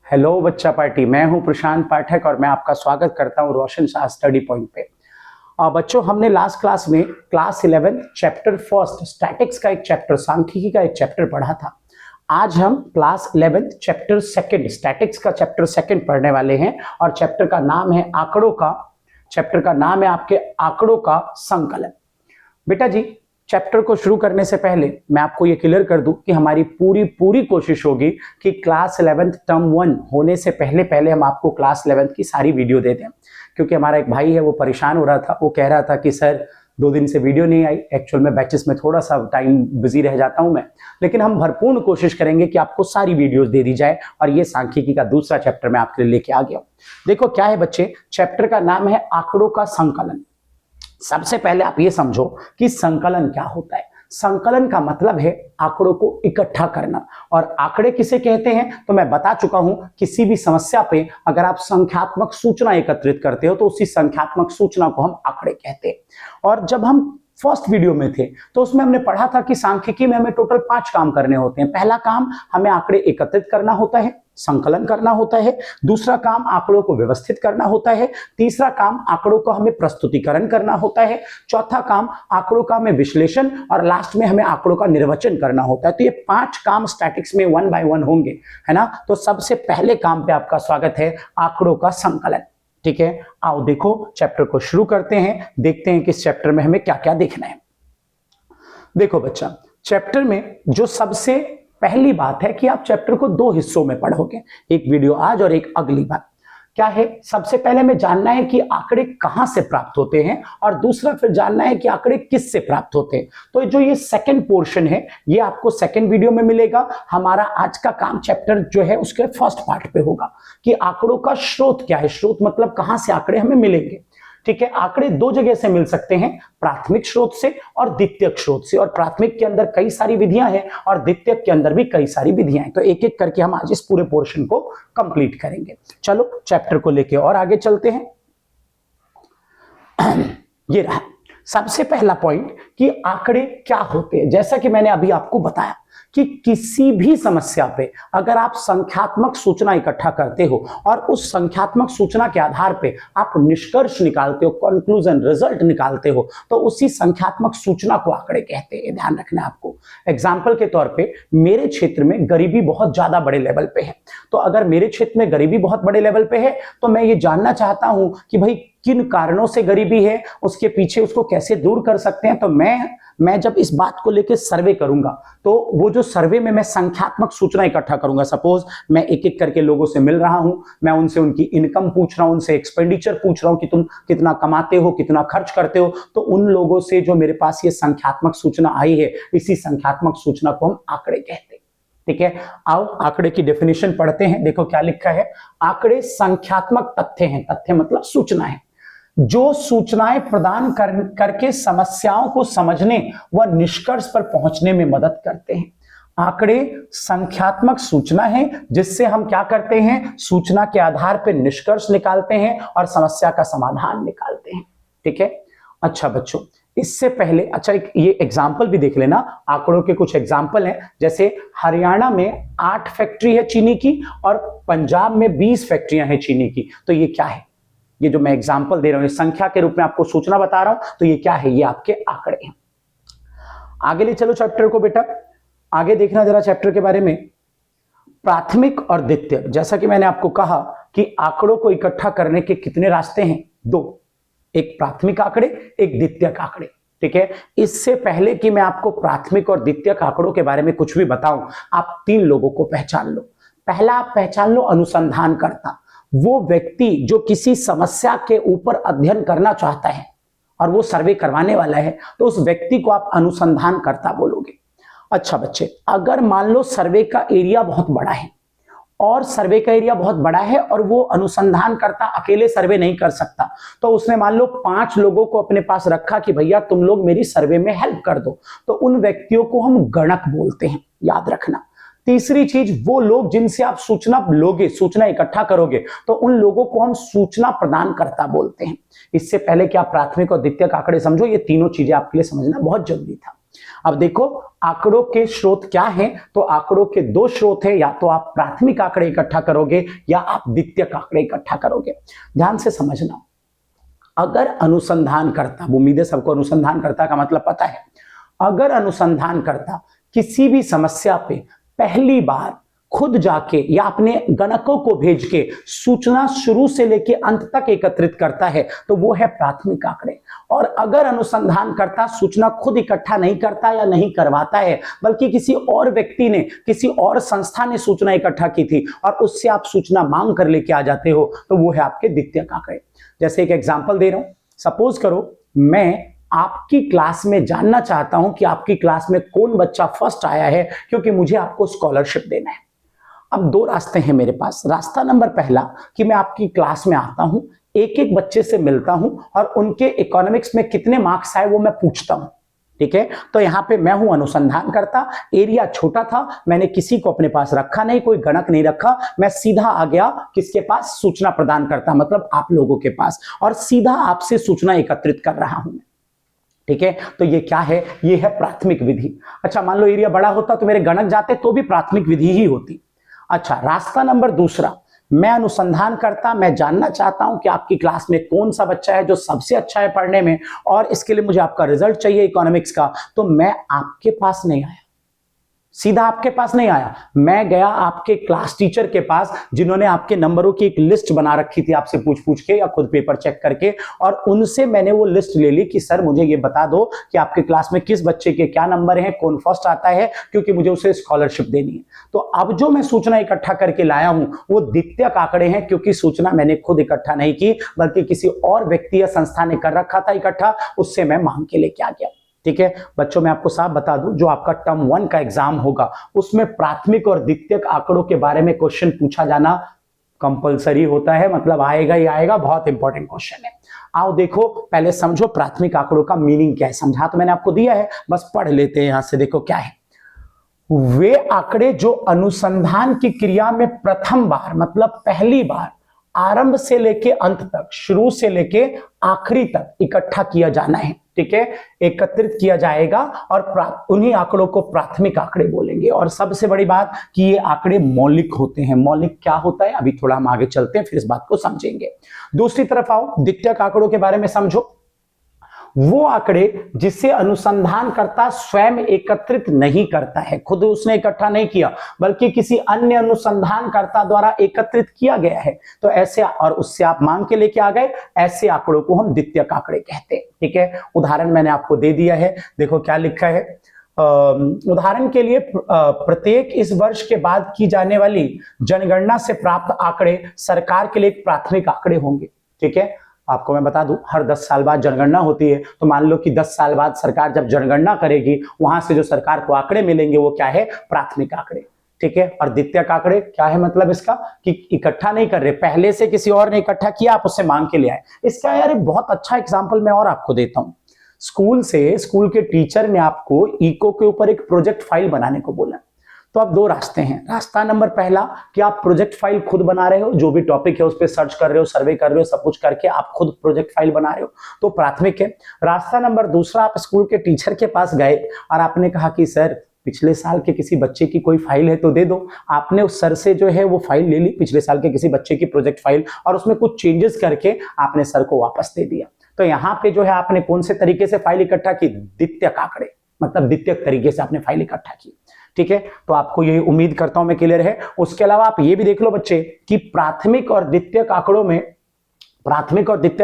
Hello बच्चा party, मैं हूं प्रशांत पाठक और मैं आपका स्वागत करता हूं रोशन शाह स्टडी पॉइंट पे। बच्चों, हमने लास्ट क्लास में क्लास 11 चैप्टर फर्स्ट स्टैटिक्स का एक चैप्टर, सांख्यिकी का एक चैप्टर पढ़ा था। आज हम क्लास 11 चैप्टर सेकंड स्टैटिक्स का चैप्टर सेकंड पढ़ने वाले हैं और चैप्टर का नाम है आंकड़ों का। चैप्टर का नाम है आपके आंकड़ों का संकलन। बेटा जी, चैप्टर को शुरू करने से पहले मैं आपको ये क्लियर कर दूं कि हमारी पूरी कोशिश होगी कि क्लास 11 टर्म 1 होने से पहले हम आपको क्लास 11 की सारी वीडियो दे दें, क्योंकि हमारा एक भाई है वो परेशान हो रहा था। वो कह रहा था कि सर 2 दिन से वीडियो नहीं आई। एक्चुअल में बैचेस में थोड़ा सा टाइम बिजी रह जाता हूं मैं, लेकिन हम भरपूर कोशिश करेंगे कि आपको सारी वीडियोस दे दी जाए। और ये सांख्यिकी का दूसरा चैप्टर मैं आपके लिए लेके आ गया हूं। देखो क्या है बच्चे, चैप्टर का नाम है आंकड़ों का संकलन। सबसे पहले आप ये समझो कि संकलन क्या होता है। संकलन का मतलब है आंकड़ों को इकट्ठा करना। और आंकड़े किसे कहते हैं तो मैं बता चुका हूं, किसी भी समस्या पे अगर आप संख्यात्मक सूचना एकत्रित करते हो तो उसी संख्यात्मक सूचना को हम आंकड़े कहते हैं। और जब हम फर्स्ट वीडियो में थे तो उसमें हमने पढ़ा था कि सांख्यिकी में हमें टोटल 5 काम करने होते हैं। पहला काम हमें आंकड़े एकत्रित करना होता है, संकलन करना होता है। दूसरा काम आंकड़ों को व्यवस्थित करना होता है। तीसरा काम आंकड़ों को हमें प्रस्तुतिकरण करना होता है। चौथा काम आंकड़ों का हमें विश्लेषण, और लास्ट में हमें आंकड़ों का निर्वचन करना होता है। तो ये 5 काम स्टैटिक्स में 1 बाय 1 होंगे, है ना। तो सबसे पहले काम पे आपका स्वागत है, आंकड़ों का संकलन। ठीक है, आओ देखो चैप्टर को शुरू करते हैं, देखते हैं कि इस चैप्टर में हमें क्या क्या देखना है। देखो बच्चा, चैप्टर में जो सबसे पहली बात है कि आप चैप्टर को 2 हिस्सों में पढ़ोगे, एक वीडियो आज और एक अगली बार। क्या है, सबसे पहले हमें जानना है कि आंकड़े कहां से प्राप्त होते हैं, और दूसरा फिर जानना है कि आंकड़े किस से प्राप्त होते हैं। तो जो ये सेकंड पोर्शन है ये आपको सेकंड वीडियो में मिलेगा। हमारा आज का काम चैप्टर जो है उसके फर्स्ट पार्ट पे होगा कि आंकड़ों का स्रोत क्या है। स्रोत मतलब कहां से आंकड़े हमें मिलेंगे। ठीक है, आंकड़े 2 जगह से मिल सकते हैं, प्राथमिक स्रोत से और द्वितीयक स्रोत से। और प्राथमिक के अंदर कई सारी विधियां हैं और द्वितीयक के अंदर भी कई सारी विधियां हैं। तो एक एक करके हम आज इस पूरे पोर्शन को कंप्लीट करेंगे। चलो चैप्टर को लेके और आगे चलते हैं। ये रहा सबसे पहला पॉइंट कि आंकड़े क्या होते हैं। जैसा कि मैंने अभी आपको बताया कि किसी भी समस्या पे अगर आप संख्यात्मक सूचना इकट्ठा करते हो और उस संख्यात्मक सूचना के आधार पे आप निष्कर्ष निकालते हो, कंक्लूजन रिजल्ट निकालते हो, तो उसी संख्यात्मक सूचना को आंकड़े कहते हैं। ध्यान रखना है आपको। एग्जाम्पल के तौर पे मेरे क्षेत्र में गरीबी बहुत ज्यादा बड़े लेवल पे है, तो अगर मेरे क्षेत्र में गरीबी बहुत बड़े लेवल पे है तो मैं ये जानना चाहता हूं कि भाई किन कारणों से गरीबी है, उसके पीछे उसको कैसे दूर कर सकते हैं। तो मैं जब इस बात को लेकर सर्वे करूंगा तो वो जो सर्वे में मैं संख्यात्मक सूचना इकट्ठा करूंगा। सपोज मैं एक एक करके लोगों से मिल रहा हूं, मैं उनसे उनकी इनकम पूछ रहा हूं, उनसे एक्सपेंडिचर पूछ रहा हूं कि तुम कितना कमाते हो, कितना खर्च करते हो। तो उन लोगों से जो मेरे पास ये संख्यात्मक सूचना आई है, इसी संख्यात्मक सूचना को हम आंकड़े कहते हैं। ठीक है, आओ आंकड़े की डेफिनेशन पढ़ते हैं। देखो क्या लिखा है, आंकड़े संख्यात्मक तथ्य हैं। तथ्य मतलब सूचना है, जो सूचनाएं प्रदान करके समस्याओं को समझने व निष्कर्ष पर पहुंचने में मदद करते हैं। आंकड़े संख्यात्मक सूचना है जिससे हम क्या करते हैं, सूचना के आधार पर निष्कर्ष निकालते हैं और समस्या का समाधान निकालते हैं। ठीक है, अच्छा बच्चों, इससे पहले एक ये एग्जाम्पल भी देख लेना। आंकड़ों के कुछ एग्जाम्पल हैं, जैसे हरियाणा में 8 फैक्ट्री है चीनी की और पंजाब में 20 फैक्ट्रियां हैं चीनी की। तो ये क्या है, ये जो मैं एग्जाम्पल दे रहा हूं संख्या के रूप में आपको सूचना बता रहा हूं, तो ये क्या है, ये आपके आंकड़े हैं। आगे ले चलो चैप्टर को बेटा, आगे देखना जरा चैप्टर के बारे में। प्राथमिक और द्वितीयक, जैसा कि मैंने आपको कहा कि आंकड़ों को इकट्ठा करने के कितने रास्ते हैं, 2, एक प्राथमिक आंकड़े, एक द्वितीयक आंकड़े। ठीक है, इससे पहले कि मैं आपको प्राथमिक और द्वितीयक आंकड़ों के बारे में कुछ भी बताऊं, आप 3 लोगों को पहचान लो। पहला आप पहचान लो अनुसंधानकर्ता, वो व्यक्ति जो किसी समस्या के ऊपर अध्ययन करना चाहता है और वो सर्वे करवाने वाला है, तो उस व्यक्ति को आप अनुसंधानकर्ता बोलोगे। अच्छा बच्चे, अगर मान लो सर्वे का एरिया बहुत बड़ा है और वो अनुसंधानकर्ता अकेले सर्वे नहीं कर सकता, तो उसने मान लो 5 लोगों को अपने पास रखा कि भैया तुम लोग मेरी सर्वे में हेल्प कर दो, तो उन व्यक्तियों को हम गणक बोलते हैं। याद रखना। तीसरी चीज, वो लोग जिनसे आप सूचना लोगे, सूचना इकट्ठा करोगे, तो उन लोगों को हम सूचना प्रदानकर्ता बोलते हैं। इससे पहले कि आप प्राथमिक और द्वितीयक आंकड़े समझो, ये तीनों चीजें आपके लिए समझना बहुत जरूरी था। अब देखो आंकड़ों के स्रोत क्या हैं, तो आंकड़ों के दो स्रोत हैं, या तो आप प्राथमिक आंकड़े इकट्ठा करोगे या आप द्वितीयक आंकड़े इकट्ठा करोगे। ध्यान से समझना, अगर अनुसंधानकर्ता, उम्मीद है सबको अनुसंधानकर्ता का मतलब पता है, अगर अनुसंधानकर्ता किसी भी समस्या पे पहली बार खुद जाके या अपने गणकों को भेज के सूचना शुरू से लेके अंत तक एकत्रित करता है तो वो है प्राथमिक आंकड़े। और अगर अनुसंधानकर्ता सूचना खुद इकट्ठा नहीं करता या नहीं करवाता है, बल्कि किसी और व्यक्ति ने, किसी और संस्था ने सूचना इकट्ठा की थी और उससे आप सूचना मांग कर लेके आ जाते हो, तो वो है आपके द्वितीयक आंकड़े। जैसे एक एग्जांपल दे रहा हूं, सपोज करो मैं आपकी क्लास में जानना चाहता हूं कि आपकी क्लास में कौन बच्चा फर्स्ट आया है, क्योंकि मुझे आपको स्कॉलरशिप देना है। अब दो रास्ते हैं मेरे पास। रास्ता नंबर पहला कि मैं आपकी क्लास में आता हूं, एक एक बच्चे से मिलता हूं और उनके इकोनॉमिक्स में कितने मार्क्स आए वो मैं पूछता हूं। ठीक है, तो यहां पे मैं हूं अनुसंधान करता, एरिया छोटा था, मैंने किसी को अपने पास रखा नहीं, कोई गणक नहीं रखा, मैं सीधा आ गया किसके पास, सूचना प्रदान करता, मतलब आप लोगों के पास, और सीधा आपसे सूचना एकत्रित कर रहा हूं। ठीक है, तो ये क्या है, ये है प्राथमिक विधि। अच्छा, मान लो एरिया बड़ा होता तो मेरे गणक जाते तो भी प्राथमिक विधि ही होती। अच्छा, रास्ता नंबर दूसरा, मैं अनुसंधान करता, मैं जानना चाहता हूं कि आपकी क्लास में कौन सा बच्चा है जो सबसे अच्छा है पढ़ने में, और इसके लिए मुझे आपका रिजल्ट चाहिए इकोनॉमिक्स का, तो मैं आपके पास नहीं आया, सीधा आपके पास नहीं आया, मैं गया आपके क्लास टीचर के पास, जिन्होंने आपके नंबरों की एक लिस्ट बना रखी थी आपसे पूछ पूछ के या खुद पेपर चेक करके, और उनसे मैंने वो लिस्ट ले ली कि सर मुझे ये बता दो कि आपके क्लास में किस बच्चे के क्या नंबर हैं, कौन फर्स्ट आता है, क्योंकि मुझे उसे स्कॉलरशिप देनी है। तो अब जो मैं सूचना इकट्ठा करके लाया हूं वो द्वितीयक आंकड़े हैं, क्योंकि सूचना मैंने खुद इकट्ठा नहीं की, बल्कि किसी और व्यक्ति या संस्था ने कर रखा था इकट्ठा, उससे मैं मांग के लेके आ गया। ठीक है बच्चों, मैं आपको साफ बता दूं, जो आपका टर्म 1 का एग्जाम होगा उसमें प्राथमिक और द्वितीयक आंकड़ों के बारे में क्वेश्चन पूछा जाना कंपलसरी होता है, मतलब आएगा ही आएगा, बहुत इंपॉर्टेंट क्वेश्चन है। आओ देखो, पहले समझो प्राथमिक आंकड़ों का मीनिंग क्या है। समझा तो मैंने आपको दिया है, बस पढ़ लेते हैं। यहां से देखो क्या है, वे आंकड़े जो अनुसंधान की क्रिया में प्रथम बार, मतलब पहली बार, आरंभ से लेके अंत तक, शुरू से लेके आखिरी तक इकट्ठा किया जाना है। ठीक है, एकत्रित किया जाएगा और उन्हीं आंकड़ों को प्राथमिक आंकड़े बोलेंगे। और सबसे बड़ी बात कि ये आंकड़े मौलिक होते हैं। मौलिक क्या होता है, अभी थोड़ा हम आगे चलते हैं, फिर इस बात को समझेंगे। दूसरी तरफ आओ, द्वितीयक आंकड़ों के बारे में समझो। वो आंकड़े जिसे अनुसंधानकर्ता स्वयं एकत्रित नहीं करता है, खुद उसने इकट्ठा नहीं किया, बल्कि किसी अन्य अनुसंधानकर्ता द्वारा एकत्रित किया गया है, तो ऐसे, और उससे आप मांग के लेके आ गए, ऐसे आंकड़ों को हम द्वितीयक आंकड़े कहते हैं। ठीक है, उदाहरण मैंने आपको दे दिया है, देखो क्या लिखा है। उदाहरण के लिए, प्रत्येक इस वर्ष के बाद की जाने वाली जनगणना से प्राप्त आंकड़े सरकार के लिए एक प्राथमिक आंकड़े होंगे। ठीक है, आपको मैं बता दूं, हर 10 साल बाद जनगणना होती है, तो मान लो कि 10 साल बाद सरकार जब जनगणना करेगी, वहां से जो सरकार को आंकड़े मिलेंगे वो क्या है, प्राथमिक आंकड़े। ठीक है, और द्वितीयक आंकड़े क्या है, मतलब इसका कि इकट्ठा नहीं कर रहे, पहले से किसी और ने इकट्ठा किया, आप उससे मांग के ले आए। इसका यार एक बहुत अच्छा एग्जाम्पल मैं और आपको देता हूं। स्कूल के टीचर ने आपको इको के ऊपर एक प्रोजेक्ट फाइल बनाने को बोला, तो अब दो रास्ते हैं। रास्ता नंबर पहला कि आप प्रोजेक्ट फाइल खुद बना रहे हो, जो भी टॉपिक है उस पर सर्च कर रहे हो, सर्वे कर रहे हो, सब कुछ करके आप खुद प्रोजेक्ट फाइल बना रहे हो, तो प्राथमिक है। रास्ता नंबर दूसरा, आप स्कूल के टीचर के पास गए और आपने कहा कि सर पिछले साल के किसी बच्चे की कोई फाइल है तो दे दो। आपने उस सर से जो है वो फाइल ले ली, पिछले साल के किसी बच्चे की प्रोजेक्ट फाइल, और उसमें कुछ चेंजेस करके आपने सर को वापस दे दिया। तो यहाँ पे जो है आपने कौन से तरीके से फाइल इकट्ठा की, द्वितीयक आंकड़े, मतलब द्वितीयक तरीके से आपने फाइल इकट्ठा की। ठीक है, तो आपको ये उम्मीद करता हूं मैं क्लियर है। उसके अलावा आप ये भी देख लो बच्चे कि प्राथमिक और द्वितीयक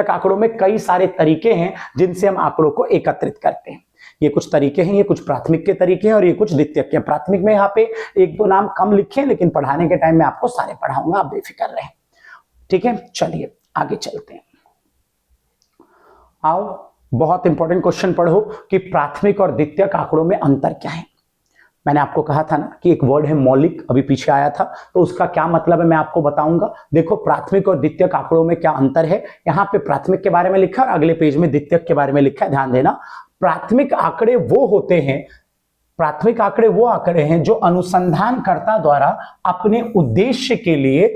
आंकड़ों में कई सारे तरीके हैं जिनसे हम आंकड़ों को एकत्रित करते हैं। ये कुछ तरीके हैं, ये कुछ प्राथमिक के तरीके हैं और ये कुछ द्वितीयक के। प्राथमिक में यहाँ पे एक दो नाम कम लिखे हैं, लेकिन पढ़ाने के टाइम में आपको सारे पढ़ाऊंगा, आप बेफिक्र रहें। ठीक है, चलिए आगे चलते हैं। आओ, बहुत इंपॉर्टेंट क्वेश्चन पढ़ो कि प्राथमिक और द्वितीयक आंकड़ों में अंतर क्या है। मैंने आपको कहा था ना कि एक वर्ड है मौलिक, अभी पीछे आया था, तो उसका क्या मतलब है मैं आपको बताऊंगा। देखो प्राथमिक और द्वितीयक आंकड़ों में क्या अंतर है। यहाँ पे प्राथमिक के बारे में लिखा है और अगले पेज में द्वितीयक के बारे में लिखा है, ध्यान देना। प्राथमिक आंकड़े वो आंकड़े हैं जो अनुसंधानकर्ता द्वारा अपने उद्देश्य के लिए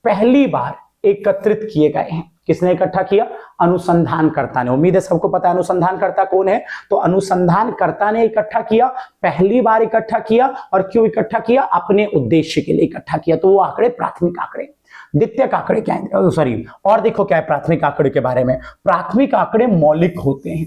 पहली बार एकत्रित किए गए हैं। किसने इकट्ठा किया? अनुसंधानकर्ता ने। उम्मीद है सबको पता है अनुसंधानकर्ता कौन है। तो अनुसंधानकर्ता ने इकट्ठा किया, पहली बार इकट्ठा किया, और क्यों इकट्ठा किया? अपने उद्देश्य के लिए इकट्ठा किया। तो वो आंकड़े प्राथमिक आंकड़े। द्वितीयक आंकड़े क्या है? सॉरी, और देखो क्या है प्राथमिक आंकड़े के बारे में। प्राथमिक आंकड़े मौलिक होते हैं।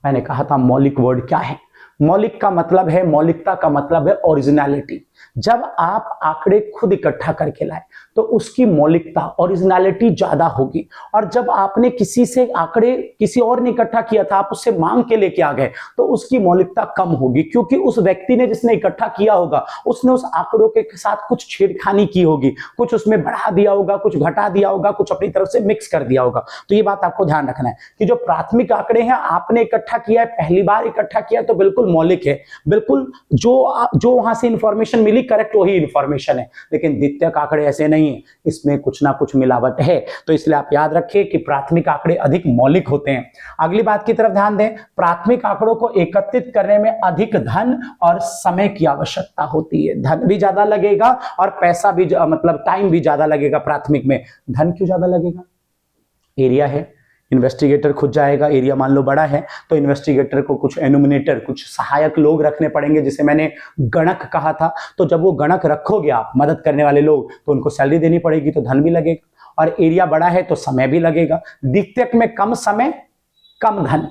मैंने कहा था मौलिक वर्ड क्या है? मौलिक का मतलब है, मौलिकता का मतलब है ओरिजिनलिटी। जब आप आंकड़े खुद इकट्ठा करके लाए तो उसकी मौलिकता, ओरिजिनलिटी ज्यादा होगी। और जब आपने किसी से आंकड़े, किसी और ने इकट्ठा किया था, आप उससे मांग के लेके आ गए, तो उसकी मौलिकता कम होगी, क्योंकि उस व्यक्ति ने जिसने इकट्ठा किया होगा उसने उस आंकड़ों के साथ कुछ छेड़खानी की होगी, कुछ उसमें बढ़ा दिया होगा, कुछ घटा दिया होगा, कुछ अपनी तरफ से मिक्स कर दिया होगा। तो ये बात आपको ध्यान रखना है कि जो प्राथमिक आंकड़े हैं आपने इकट्ठा किया है, पहली बार इकट्ठा किया, तो बिल्कुल मौलिक है, बिल्कुल जो वहां से इंफॉर्मेशन मिली करेक्ट वही इंफॉर्मेशन है। लेकिन द्वितीयक आंकड़े ऐसे नहीं है, इसमें कुछ ना कुछ मिलावट है। तो इसलिए आप याद रखिए कि प्राथमिक आंकड़े अधिक मौलिक होते हैं। अगली बात की तरफ ध्यान दें, प्राथमिक आंकड़ों को एकत्रित करने में अधिक धन और समय की आवश्यकता होती है। धन भी ज्यादा लगेगा और पैसा भी, मतलब टाइम भी ज्यादा लगेगा प्राथमिक में। धन क्यों ज्यादा लगेगा? एरिया है, इन्वेस्टिगेटर खुद जाएगा, एरिया मान लो बड़ा है तो इन्वेस्टिगेटर को कुछ एनुमिनेटर, कुछ सहायक लोग रखने पड़ेंगे, जिसे मैंने गणक कहा था। तो जब वो गणक रखोगे आप, मदद करने वाले लोग, तो उनको सैलरी देनी पड़ेगी, तो धन भी लगेगा। और एरिया बड़ा है तो समय भी लगेगा। द्वितीयक में कम समय कम धन,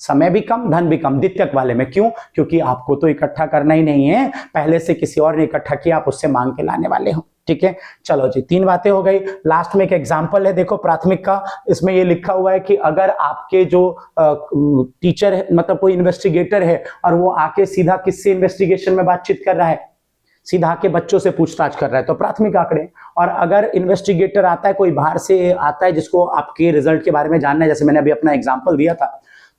समय भी कम धन भी कम द्वितीयक वाले में। क्यों? क्योंकि आपको तो इकट्ठा करना ही नहीं है, पहले से किसी और ने इकट्ठा किया, आप उससे मांग के लाने वाले हो। ठीक है, चलो जी, 3 बातें हो गई। लास्ट में एक एग्जांपल है, देखो प्राथमिक का। इसमें ये लिखा हुआ है कि अगर आपके जो टीचर है, मतलब कोई इन्वेस्टिगेटर है, और वो आके सीधा किससे इन्वेस्टिगेशन में बातचीत कर रहा है? सीधा आके बच्चों से पूछताछ कर रहा है, तो प्राथमिक आंकड़े। और अगर इन्वेस्टिगेटर आता है, कोई बाहर से आता है जिसको आपके रिजल्ट के बारे में जानना है, जैसे मैंने अभी अपना एग्जाम्पल दिया था,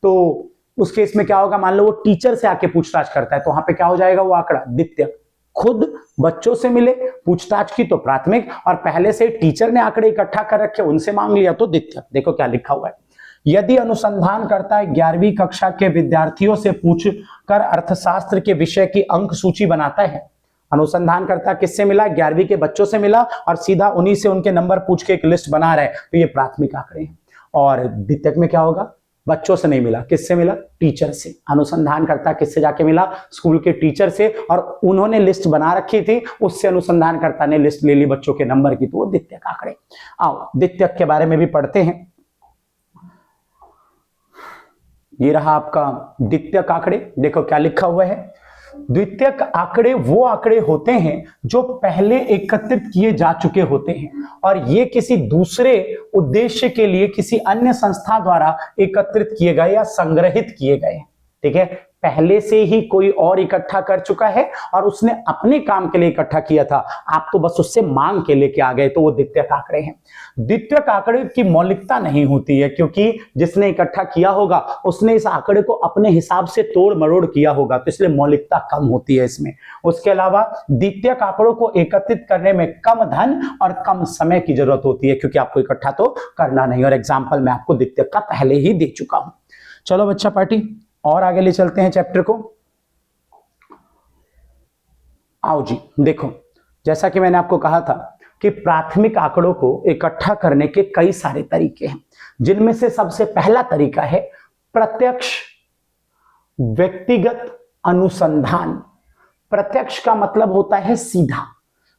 तो उस केस में क्या होगा? मान लो वो टीचर से आके पूछताछ करता है, तो वहां पे क्या हो जाएगा? वो आंकड़ा द्वितीयक। खुद बच्चों से मिले, पूछताछ की, तो प्राथमिक। और पहले से टीचर ने आंकड़े इकट्ठा कर रखे, उनसे मांग लिया, तो द्वितीयक। देखो क्या लिखा हुआ है, यदि अनुसंधान करता है 11वीं कक्षा के विद्यार्थियों से पूछकर अर्थशास्त्र के विषय की अंक सूची बनाता है। अनुसंधान करता किससे मिला? 11वीं के बच्चों से मिला, और सीधा उन्हीं से उनके नंबर पूछ के एक लिस्ट बना रहे हैं, तो ये प्राथमिक आंकड़े हैं। और द्वितीयक में क्या होगा? बच्चों से नहीं मिला, किससे मिला? टीचर से। अनुसंधान करता किससे जाके मिला? स्कूल के टीचर से, और उन्होंने लिस्ट बना रखी थी, उससे अनुसंधान करता ने लिस्ट ले ली बच्चों के नंबर की, तो वो द्वितीयक आंकड़े। आओ द्वितीयक के बारे में भी पढ़ते हैं। ये रहा आपका द्वितीयक आंकड़े, देखो क्या लिखा हुआ है। द्वितीयक आंकड़े वो आंकड़े होते हैं जो पहले एकत्रित किए जा चुके होते हैं, और ये किसी दूसरे उद्देश्य के लिए किसी अन्य संस्था द्वारा एकत्रित किए गए या संग्रहित किए गए। ठीक है, पहले से ही कोई और इकट्ठा कर चुका है और उसने अपने काम के लिए इकट्ठा किया था, आप तो बस उससे मांग के लेके आ गए, तो वो द्वितीयक आंकड़े हैं। द्वितीयक आंकड़े की मौलिकता नहीं होती है, क्योंकि जिसने इकट्ठा किया होगा उसने इस आंकड़े को अपने हिसाब से तोड़ मरोड़ किया होगा, तो इसलिए मौलिकता कम होती है इसमें। उसके अलावा द्वितीयक आंकड़ों को एकत्रित करने में कम धन और कम समय की जरूरत होती है, क्योंकि आपको इकट्ठा तो करना नहीं, और एग्जाम्पल मैं आपको द्वितीयक का पहले ही दे चुका हूं। चलो बच्चा पार्टी, और आगे ले चलते हैं चैप्टर को। आओ जी, देखो जैसा कि मैंने आपको कहा था कि प्राथमिक आंकड़ों को इकट्ठा करने के कई सारे तरीके हैं, जिनमें से सबसे पहला तरीका है प्रत्यक्ष व्यक्तिगत अनुसंधान। प्रत्यक्ष का मतलब होता है सीधा,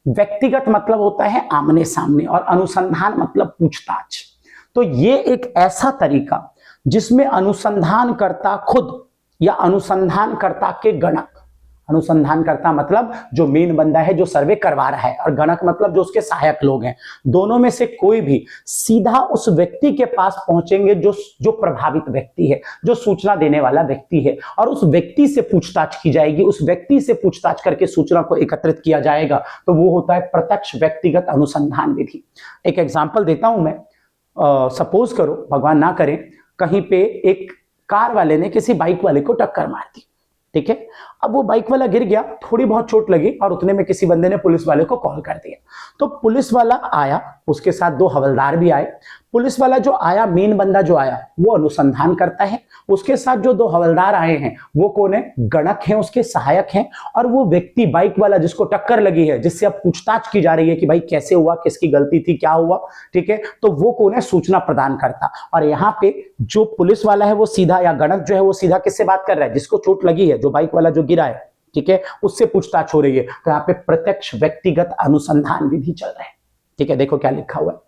व्यक्तिगत मतलब होता है आमने सामने, और अनुसंधान मतलब पूछताछ। तो ये एक ऐसा तरीका जिसमें अनुसंधानकर्ता खुद या अनुसंधानकर्ता के गणक, अनुसंधानकर्ता मतलब जो मेन बंदा है जो सर्वे करवा रहा है, और गणक मतलब जो उसके सहायक लोग हैं, दोनों में से कोई भी सीधा उस व्यक्ति के पास पहुंचेंगे जो प्रभावित व्यक्ति है, जो सूचना देने वाला व्यक्ति है, और उस व्यक्ति से पूछताछ की जाएगी, उस व्यक्ति से पूछताछ करके सूचना को एकत्रित किया जाएगा। तो वो होता है प्रत्यक्ष व्यक्तिगत अनुसंधान विधि। एक एग्जाम्पल देता हूं मैं। सपोज करो, भगवान ना करे, कहीं पे एक कार वाले ने किसी बाइक वाले को टक्कर मार दी। ठीक है, अब वो बाइक वाला गिर गया, थोड़ी बहुत चोट लगी, और उतने में किसी बंदे ने पुलिस वाले को कॉल कर दिया। तो पुलिस वाला आया, उसके साथ 2 हवलदार भी आए। पुलिस वाला जो आया, मेन बंदा जो आया, वो अनुसंधान करता है। उसके साथ जो 2 हवलदार आए हैं वो कौन है? गणक हैं, उसके सहायक हैं। और वो व्यक्ति बाइक वाला जिसको टक्कर लगी है, जिससे अब पूछताछ की जा रही है कि भाई कैसे हुआ, किसकी गलती थी, क्या हुआ, ठीक है, तो वो कौन है? सूचना प्रदान करता। और यहाँ पे जो पुलिस वाला है वो सीधा, या गणक जो है वो सीधा किससे बात कर रहा है? जिसको चोट लगी है, जो बाइक वाला जो गिरा है, ठीक है, उससे पूछताछ हो रही है। तो यहाँ पे प्रत्यक्ष व्यक्तिगत अनुसंधान विधि चल रहा है। ठीक है, देखो क्या लिखा हुआ है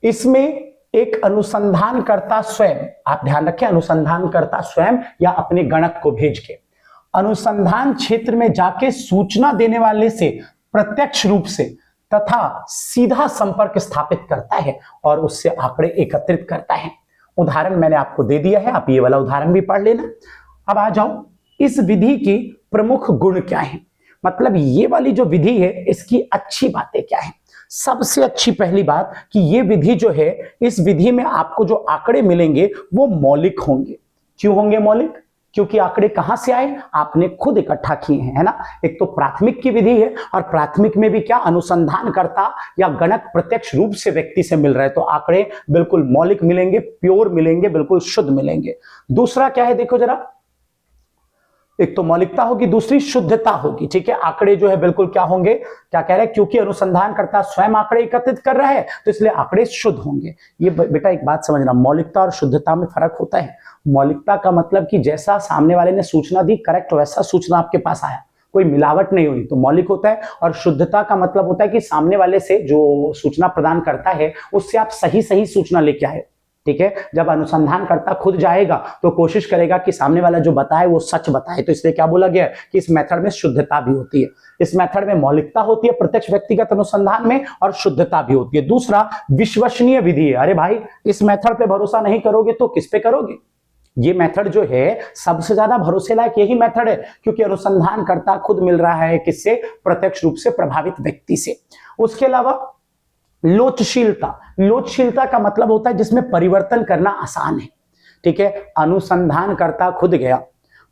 इसमें। एक अनुसंधानकर्ता स्वयं, आप ध्यान रखें, अनुसंधानकर्ता स्वयं या अपने गणक को भेज के अनुसंधान क्षेत्र में जाके सूचना देने वाले से प्रत्यक्ष रूप से तथा सीधा संपर्क स्थापित करता है और उससे आंकड़े एकत्रित करता है। उदाहरण मैंने आपको दे दिया है, आप ये वाला उदाहरण भी पढ़ लेना। अब आ जाओ, इस विधि की प्रमुख गुण क्या है? मतलब ये वाली जो विधि है इसकी अच्छी बातें क्या है? सबसे अच्छी पहली बात कि ये विधि जो है, इस विधि में आपको जो आंकड़े मिलेंगे वो मौलिक होंगे। क्यों होंगे मौलिक? क्योंकि आंकड़े कहां से आए? आपने खुद इकट्ठा किए हैं, है ना। एक तो प्राथमिक की विधि है, और प्राथमिक में भी क्या? अनुसंधानकर्ता या गणक प्रत्यक्ष रूप से व्यक्ति से मिल रहा है, तो आंकड़े बिल्कुल मौलिक मिलेंगे, प्योर मिलेंगे, बिल्कुल शुद्ध मिलेंगे। दूसरा क्या है, देखो जरा, एक तो मौलिकता होगी, दूसरी शुद्धता होगी। ठीक है, आंकड़े जो है बिल्कुल क्या होंगे? क्या कह रहे हैं? क्योंकि अनुसंधानकर्ता स्वयं आंकड़े एकत्रित कर रहा है तो इसलिए आंकड़े शुद्ध होंगे। ये बेटा एक बात समझना, मौलिकता और शुद्धता में फर्क होता है। मौलिकता का मतलब कि जैसा सामने वाले ने सूचना दी, करेक्ट वैसा सूचना आपके पास आया, कोई मिलावट नहीं हुई, तो मौलिक होता है। और शुद्धता का मतलब होता है कि सामने वाले से जो सूचना प्रदान करता है उससे आप सही सही सूचना लेके आए। ठीक है, जब अनुसंधानकर्ता खुद जाएगा तो कोशिश करेगा कि सामने वाला जो बताए वो सच बताए, तो इसलिए क्या बोला गया है कि इस मेथड में शुद्धता भी होती है। इस मेथड में मौलिकता होती है प्रत्यक्ष व्यक्तिगत अनुसंधान में, और शुद्धता भी होती है। दूसरा, विश्वसनीय विधि है। अरे भाई, इस मेथड पे भरोसा नहीं करोगे तो किस पे करोगे? ये मेथड जो है सबसे ज्यादा भरोसे लायक यही मेथड है, क्योंकि अनुसंधानकर्ता खुद मिल रहा है किससे? प्रत्यक्ष रूप से प्रभावित व्यक्ति से। उसके अलावा लोचशीलता, लोचशीलता का मतलब होता है जिसमें परिवर्तन करना आसान है। ठीक है, अनुसंधानकर्ता खुद गया,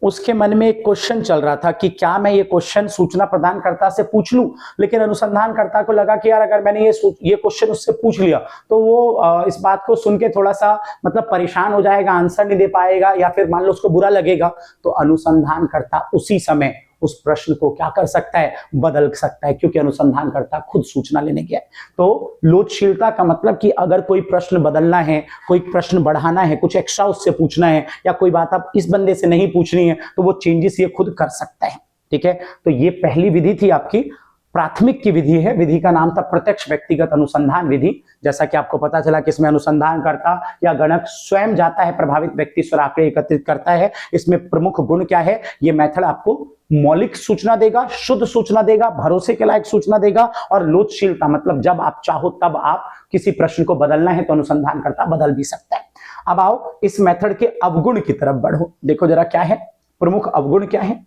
उसके मन में एक क्वेश्चन चल रहा था कि क्या मैं ये क्वेश्चन सूचना प्रदानकर्ता से पूछ लूं, लेकिन अनुसंधानकर्ता को लगा कि यार अगर मैंने ये क्वेश्चन उससे पूछ लिया तो वो इस बात को सुन के थोड़ा सा मतलब परेशान हो जाएगा, आंसर नहीं दे पाएगा, या फिर मान लो उसको बुरा लगेगा। तो अनुसंधानकर्ता उसी समय उस प्रश्न को क्या कर सकता है? बदल सकता है, क्योंकि अनुसंधानकर्ता खुद सूचना लेने गया है। तो लोचशीलता का मतलब कि अगर कोई प्रश्न बदलना है, कोई प्रश्न बढ़ाना है, कुछ एक्स्ट्रा उससे पूछना है, या कोई बात आप इस बंदे से नहीं पूछनी है, तो वो चेंजेस ये खुद कर सकता है। ठीक है, तो ये पहली विधि थी आपकी, प्राथमिक की विधि है। विधि का नाम था प्रत्यक्ष व्यक्तिगत अनुसंधान विधि। जैसा कि आपको पता चला कि इसमें अनुसंधानकर्ता या गणक स्वयं जाता है, प्रभावित व्यक्ति से आंकड़े एकत्रित करता है। इसमें प्रमुख गुण क्या है? ये मेथड आपको मौलिक सूचना देगा, शुद्ध सूचना देगा, भरोसे के लायक सूचना देगा, और लोचशीलता मतलब जब आप चाहो तब आप किसी प्रश्न को बदलना है तो अनुसंधानकर्ता बदल भी सकता है। अब आओ इस मेथड के अवगुण की तरफ बढ़ो। देखो जरा क्या है प्रमुख अवगुण क्या है?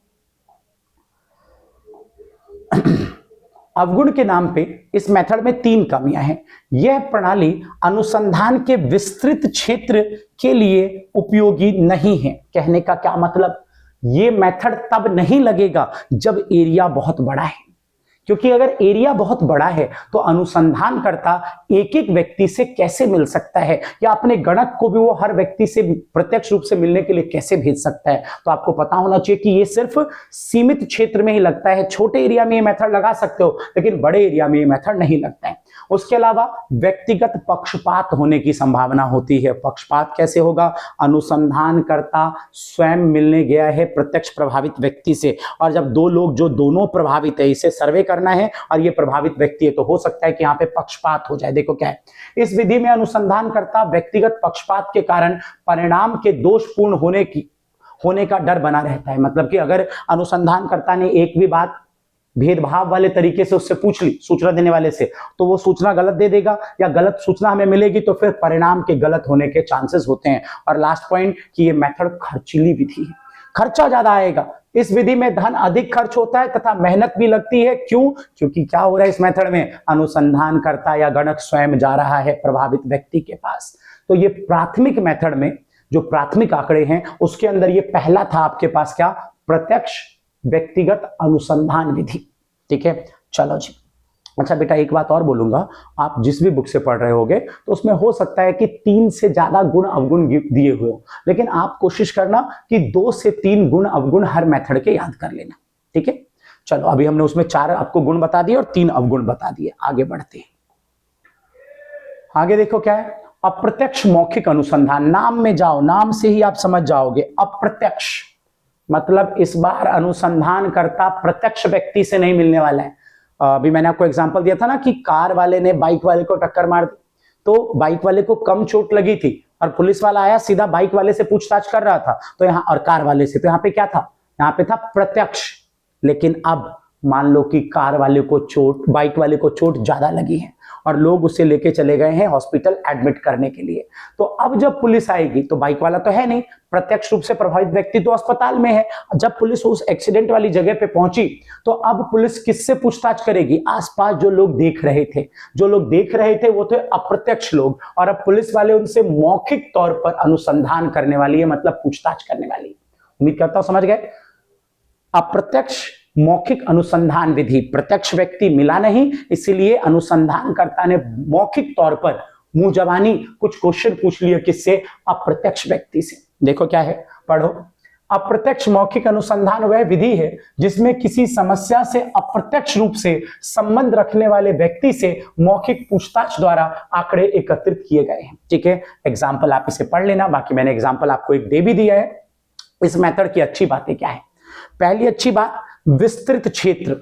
अवगुण के नाम पे इस मेथड में 3 कमियां हैं। यह प्रणाली अनुसंधान के विस्तृत क्षेत्र के लिए उपयोगी नहीं है। कहने का क्या मतलब? ये मेथड तब नहीं लगेगा जब एरिया बहुत बड़ा है, क्योंकि अगर एरिया बहुत बड़ा है तो अनुसंधानकर्ता एक एक व्यक्ति से कैसे मिल सकता है, या अपने गणक को भी वो हर व्यक्ति से प्रत्यक्ष रूप से मिलने के लिए कैसे भेज सकता है? तो आपको पता होना चाहिए कि ये सिर्फ सीमित क्षेत्र में ही लगता है। छोटे एरिया में ये मेथड लगा सकते हो, लेकिन बड़े एरिया में ये मेथड नहीं लगता है। उसके अलावा व्यक्तिगत पक्षपात होने की संभावना होती है। पक्षपात कैसे होगा? अनुसंधानकर्ता स्वयं मिलने गया है प्रत्यक्ष प्रभावित व्यक्ति से, और जब 2 लोग जो दोनों प्रभावित है, इसे सर्वे करना है और ये प्रभावित व्यक्ति है, तो हो सकता है कि यहाँ पे पक्षपात हो जाए। देखो क्या है, इस विधि में अनुसंधानकर्ता व्यक्तिगत पक्षपात के कारण परिणाम के दोषपूर्ण होने का डर बना रहता है। मतलब कि अगर अनुसंधानकर्ता ने एक भी बात भेदभाव वाले तरीके से उससे पूछ ली सूचना देने वाले से, तो वो सूचना गलत दे देगा, या गलत सूचना हमें मिलेगी तो फिर परिणाम के गलत होने के चांसेस होते हैं। और लास्ट पॉइंट कि ये मेथड खर्चीली विधि है, खर्चा ज्यादा आएगा। इस विधि में धन अधिक खर्च होता है तथा मेहनत भी लगती है। क्यों? क्योंकि क्या हो रहा है इस मेथड में? अनुसंधानकर्ता या गणक स्वयं जा रहा है प्रभावित व्यक्ति के पास। तो ये प्राथमिक मेथड में जो प्राथमिक आंकड़े हैं उसके अंदर ये पहला था आपके पास क्या? प्रत्यक्ष व्यक्तिगत अनुसंधान विधि। ठीक है, चलो जी अच्छा बेटा एक बात और बोलूंगा, आप जिस भी बुक से पढ़ रहे होगे तो उसमें हो सकता है कि 3 से ज्यादा गुण अवगुण दिए हुए हो, लेकिन आप कोशिश करना कि 2 से 3 गुण अवगुण हर मेथड के याद कर लेना। ठीक है, चलो अभी हमने उसमें 4 आपको गुण बता दिए और 3 अवगुण बता दिए, आगे बढ़ते हैं। आगे देखो क्या है, अप्रत्यक्ष मौखिक अनुसंधान। नाम में जाओ, नाम से ही आप समझ जाओगे। अप्रत्यक्ष मतलब इस बार अनुसंधान करता प्रत्यक्ष व्यक्ति से नहीं मिलने वाला है। अभी मैंने आपको एग्जांपल दिया था ना कि कार वाले ने बाइक वाले को टक्कर मार दी, तो बाइक वाले को कम चोट लगी थी और पुलिस वाला आया सीधा बाइक वाले से पूछताछ कर रहा था, तो यहाँ और कार वाले से, तो यहाँ पे क्या था, यहाँ पे था प्रत्यक्ष। लेकिन अब मान लो कि कार वाले को चोट, बाइक वाले को चोट ज्यादा लगी है और लोग उसे लेके चले गए हैं हॉस्पिटल एडमिट करने के लिए, तो अब जब पुलिस आएगी तो बाइक वाला तो है नहीं, प्रत्यक्ष रूप से प्रभावित व्यक्ति तो अस्पताल में है। जब पुलिस उस एक्सीडेंट वाली जगह पे पहुंची तो अब पुलिस किससे पूछताछ करेगी, आसपास जो लोग देख रहे थे, जो लोग देख रहे थे वो थे अप्रत्यक्ष लोग, और अब पुलिस वाले उनसे मौखिक तौर पर अनुसंधान करने वाली है, मतलब पूछताछ करने वाली है। उम्मीद करता हूं समझ गए। अप्रत्यक्ष मौखिक अनुसंधान विधि, प्रत्यक्ष व्यक्ति मिला नहीं इसलिए अनुसंधानकर्ता ने मौखिक तौर पर मुंह जबानी कुछ क्वेश्चन पूछ लिए, किससे, अप्रत्यक्ष व्यक्ति से। देखो क्या है, पढ़ो। अप्रत्यक्ष मौखिक अनुसंधान वह विधि है जिसमें किसी समस्या से अप्रत्यक्ष रूप से संबंध रखने वाले व्यक्ति से मौखिक पूछताछ द्वारा आंकड़े एकत्रित किए गए हैं। ठीक है, एग्जाम्पल आप इसे पढ़ लेना, बाकी मैंने एग्जाम्पल आपको एक दे भी दिया है। इस मेथड की अच्छी बातें क्या है, पहली अच्छी बात, विस्तृत क्षेत्र।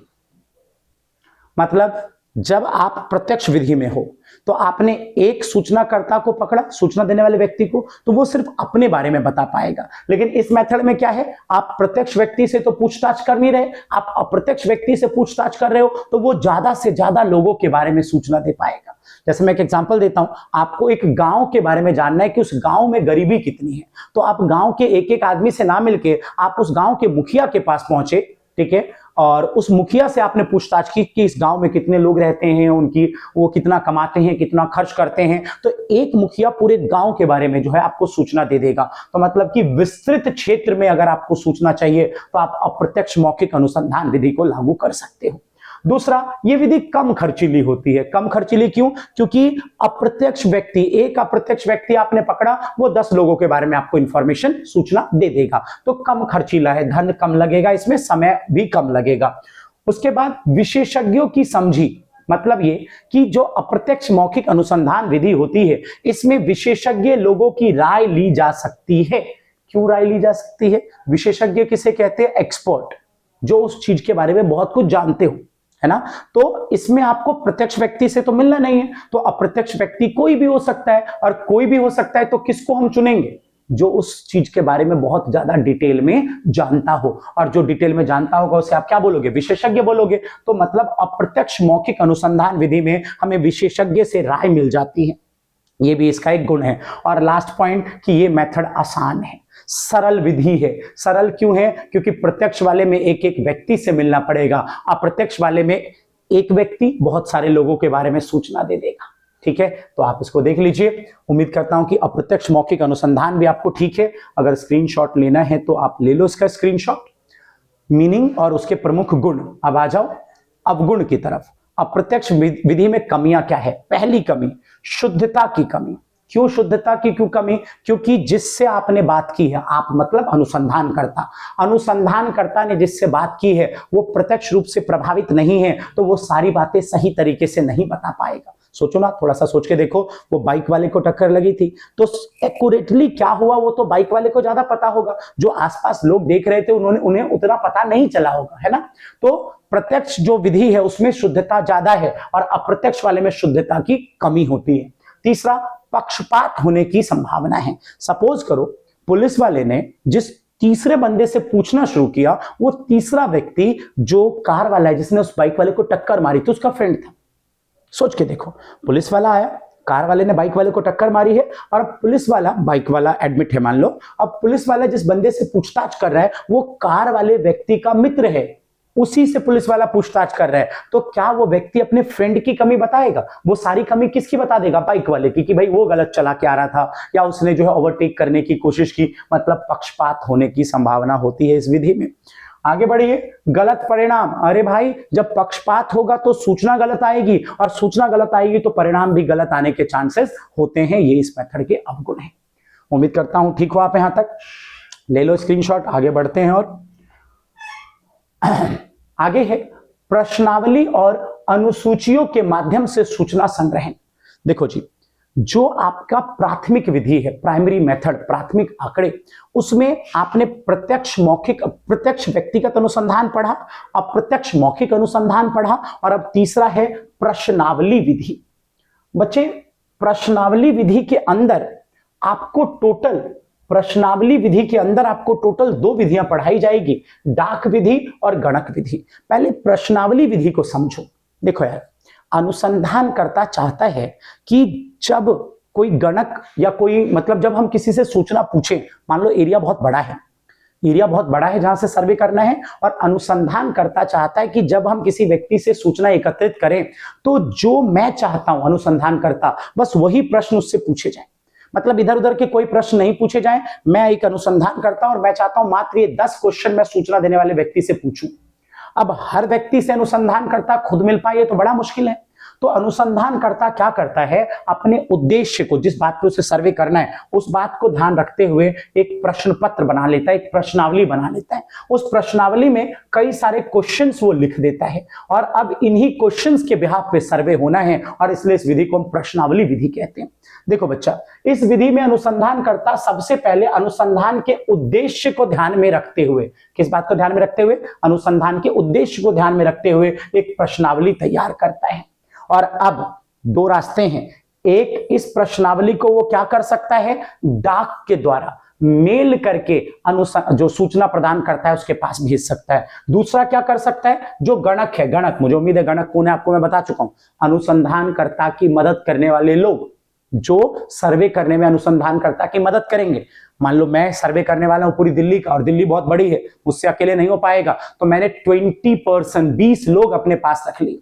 मतलब जब आप प्रत्यक्ष विधि में हो तो आपने एक सूचनाकर्ता को पकड़ा, सूचना देने वाले व्यक्ति को, तो वो सिर्फ अपने बारे में बता पाएगा। लेकिन इस मेथड में क्या है, आप प्रत्यक्ष व्यक्ति से तो पूछताछ कर नहीं रहे, आप अप्रत्यक्ष व्यक्ति से पूछताछ कर रहे हो, तो वो ज्यादा से ज्यादा लोगों के बारे में सूचना दे पाएगा। जैसे मैं एक एग्जांपल देता हूं, आपको एक गांव के बारे में जानना है कि उस गांव में गरीबी कितनी है, तो आप गांव के एक एक आदमी से ना मिलके आप उस गांव के मुखिया के पास पहुंचे, ठीक है, और उस मुखिया से आपने पूछताछ की कि इस गांव में कितने लोग रहते हैं, उनकी वो कितना कमाते हैं, कितना खर्च करते हैं, तो एक मुखिया पूरे गांव के बारे में जो है आपको सूचना दे देगा। तो मतलब कि विस्तृत क्षेत्र में अगर आपको सूचना चाहिए तो आप अप्रत्यक्ष मौखिक अनुसंधान विधि को लागू कर सकते हो। दूसरा, ये विधि कम खर्चीली होती है। कम खर्चीली क्यों, क्योंकि अप्रत्यक्ष व्यक्ति, एक अप्रत्यक्ष व्यक्ति आपने पकड़ा, वो 10 लोगों के बारे में आपको इंफॉर्मेशन, सूचना दे देगा, तो कम खर्चीला है, धन कम लगेगा, इसमें समय भी कम लगेगा। उसके बाद विशेषज्ञों की समझी, मतलब ये कि जो अप्रत्यक्ष मौखिक अनुसंधान विधि होती है इसमें विशेषज्ञ लोगों की राय ली जा सकती है। क्यों राय ली जा सकती है, विशेषज्ञ किसे कहते हैं, एक्सपर्ट, जो उस चीज के बारे में बहुत कुछ जानते हो, है ना। तो इसमें आपको प्रत्यक्ष व्यक्ति से तो मिलना नहीं है, तो अप्रत्यक्ष व्यक्ति कोई भी हो सकता है, और कोई भी हो सकता है तो किसको हम चुनेंगे, जो उस चीज के बारे में बहुत ज्यादा डिटेल में जानता हो, और जो डिटेल में जानता होगा उसे आप क्या बोलोगे, विशेषज्ञ बोलोगे। तो मतलब अप्रत्यक्ष मौखिक अनुसंधान विधि में हमें विशेषज्ञ से राय मिल जाती है, ये भी इसका एक गुण है। और लास्ट पॉइंट कि ये मेथड आसान है, सरल विधि है। सरल क्यों है, क्योंकि प्रत्यक्ष वाले में एक एक व्यक्ति से मिलना पड़ेगा, अप्रत्यक्ष वाले में एक व्यक्ति बहुत सारे लोगों के बारे में सूचना दे देगा। ठीक है, तो आप इसको देख लीजिए। उम्मीद करता हूं कि अप्रत्यक्ष मौखिक अनुसंधान भी आपको ठीक है। अगर स्क्रीनशॉट लेना है तो आप ले लो इसका स्क्रीनशॉट, मीनिंग और उसके प्रमुख गुण। अब आ जाओ अवगुण की तरफ। अप्रत्यक्ष विधि में कमियां क्या है, पहली कमी, शुद्धता की कमी। क्यों शुद्धता की क्यों कमी, क्योंकि जिससे आपने बात की है, आप मतलब अनुसंधानकर्ता, अनुसंधानकर्ता ने जिससे बात की है वो प्रत्यक्ष रूप से प्रभावित नहीं है, तो वो सारी बातें सही तरीके से नहीं बता पाएगा। सोचो ना, थोड़ा सा सोच के देखो, वो बाइक वाले को टक्कर लगी थी तो एक्यूरेटली क्या हुआ वो तो बाइक वाले को ज्यादा पता होगा, जो आसपास लोग देख रहे थे उन्हें उतना पता नहीं चला होगा, है ना। तो प्रत्यक्ष जो विधि है उसमें शुद्धता ज्यादा है और अप्रत्यक्ष वाले में शुद्धता की कमी होती है। तीसरा, पक्षपात होने की संभावना है। सपोज करो पुलिस वाले ने जिस तीसरे बंदे से पूछना शुरू किया, वो तीसरा व्यक्ति जो कार वाला है जिसने उस बाइक वाले को टक्कर मारी थी उसका फ्रेंड था। सोच के देखो, पुलिस वाला आया, कार वाले ने बाइक वाले को टक्कर मारी है और अब पुलिस वाला, बाइक वाला एडमिट है मान लो, अब पुलिस वाला जिस बंदे से पूछताछ कर रहा है वो कार वाले व्यक्ति का मित्र है, उसी से पुलिस वाला पूछताछ कर रहा है, तो क्या वो व्यक्ति अपने फ्रेंड की कमी बताएगा? वो सारी कमी किसकी बता देगा? बाइक वाले की, कि भाई वो गलत चला के आ रहा था या उसने जो है ओवरटेक करने की कोशिश की। मतलब पक्षपात होने की संभावना होती है इस विधि में। आगे बढ़िए। गलत परिणाम, अरे भाई जब पक्षपात होगा तो सूचना गलत आएगी, और सूचना गलत आएगी तो परिणाम भी गलत आने के चांसेस होते हैं। ये इस मेथड के अवगुण हैं। उम्मीद करता हूं ठीक हो आप यहां तक। ले लो स्क्रीनशॉट, आगे बढ़ते हैं। और आगे है प्रश्नावली और अनुसूचियों के माध्यम से सूचना संग्रहण। देखो जी, जो आपका प्राथमिक विधि है, प्राइमरी मेथड, प्राथमिक आंकड़े, उसमें आपने प्रत्यक्ष मौखिक, प्रत्यक्ष व्यक्तिगत अनुसंधान पढ़ा, अप्रत्यक्ष मौखिक अनुसंधान पढ़ा, और अब तीसरा है प्रश्नावली विधि। बच्चे प्रश्नावली विधि के अंदर आपको टोटल, प्रश्नावली विधि के अंदर आपको टोटल 2 विधियां पढ़ाई जाएगी, डाक विधि और गणक विधि। पहले प्रश्नावली विधि को समझो। देखो यार, अनुसंधानकर्ता चाहता है कि जब कोई गणक या कोई, मतलब जब हम किसी से सूचना पूछें, मान लो एरिया बहुत बड़ा है, एरिया बहुत बड़ा है जहां से सर्वे करना है, और अनुसंधानकर्ता चाहता है कि जब हम किसी व्यक्ति से सूचना एकत्रित करें तो जो मैं चाहता हूं अनुसंधानकर्ता, बस वही प्रश्न उससे पूछे जाए। मतलब इधर उधर के कोई प्रश्न नहीं पूछे जाएं। मैं एक अनुसंधान करता हूं और मैं चाहता हूं मात्र ये 10 क्वेश्चन मैं सूचना देने वाले व्यक्ति से पूछूं। अब हर व्यक्ति से अनुसंधानकर्ता खुद मिल पाए तो बड़ा मुश्किल है। तो अनुसंधानकर्ता क्या करता है, अपने उद्देश्य को, जिस बात पे उसे सर्वे करना है, उस बात को ध्यान रखते हुए एक प्रश्न पत्र बना लेता है, एक प्रश्नावली बना लेता है। उस प्रश्नावली में कई सारे क्वेश्चंस वो लिख देता है, और अब इन्हीं क्वेश्चंस के बिहाफ पे सर्वे होना है, और इसलिए इस विधि को हम प्रश्नावली विधि कहते हैं। देखो बच्चा, इस विधि में अनुसंधानकर्ता सबसे पहले अनुसंधान के उद्देश्य को ध्यान में रखते हुए, किस बात को ध्यान में रखते हुए, अनुसंधान के उद्देश्य को ध्यान में रखते हुए एक प्रश्नावली तैयार करता है। और अब 2 रास्ते हैं। एक, इस प्रश्नावली को वो क्या कर सकता है, डाक के द्वारा मेल करके जो सूचना प्रदान करता है उसके पास भेज सकता है। दूसरा क्या कर सकता है, जो गणक है, गणक, मुझे उम्मीद है गणक कौन है आपको मैं बता चुका हूं, अनुसंधानकर्ता की मदद करने वाले लोग, जो सर्वे करने में अनुसंधानकर्ता की मदद करेंगे। मान लो मैं सर्वे करने वाला हूं पूरी दिल्ली का, और दिल्ली बहुत बड़ी है, मुझसे अकेले नहीं हो पाएगा, तो मैंने 20 लोग अपने पास रख लिए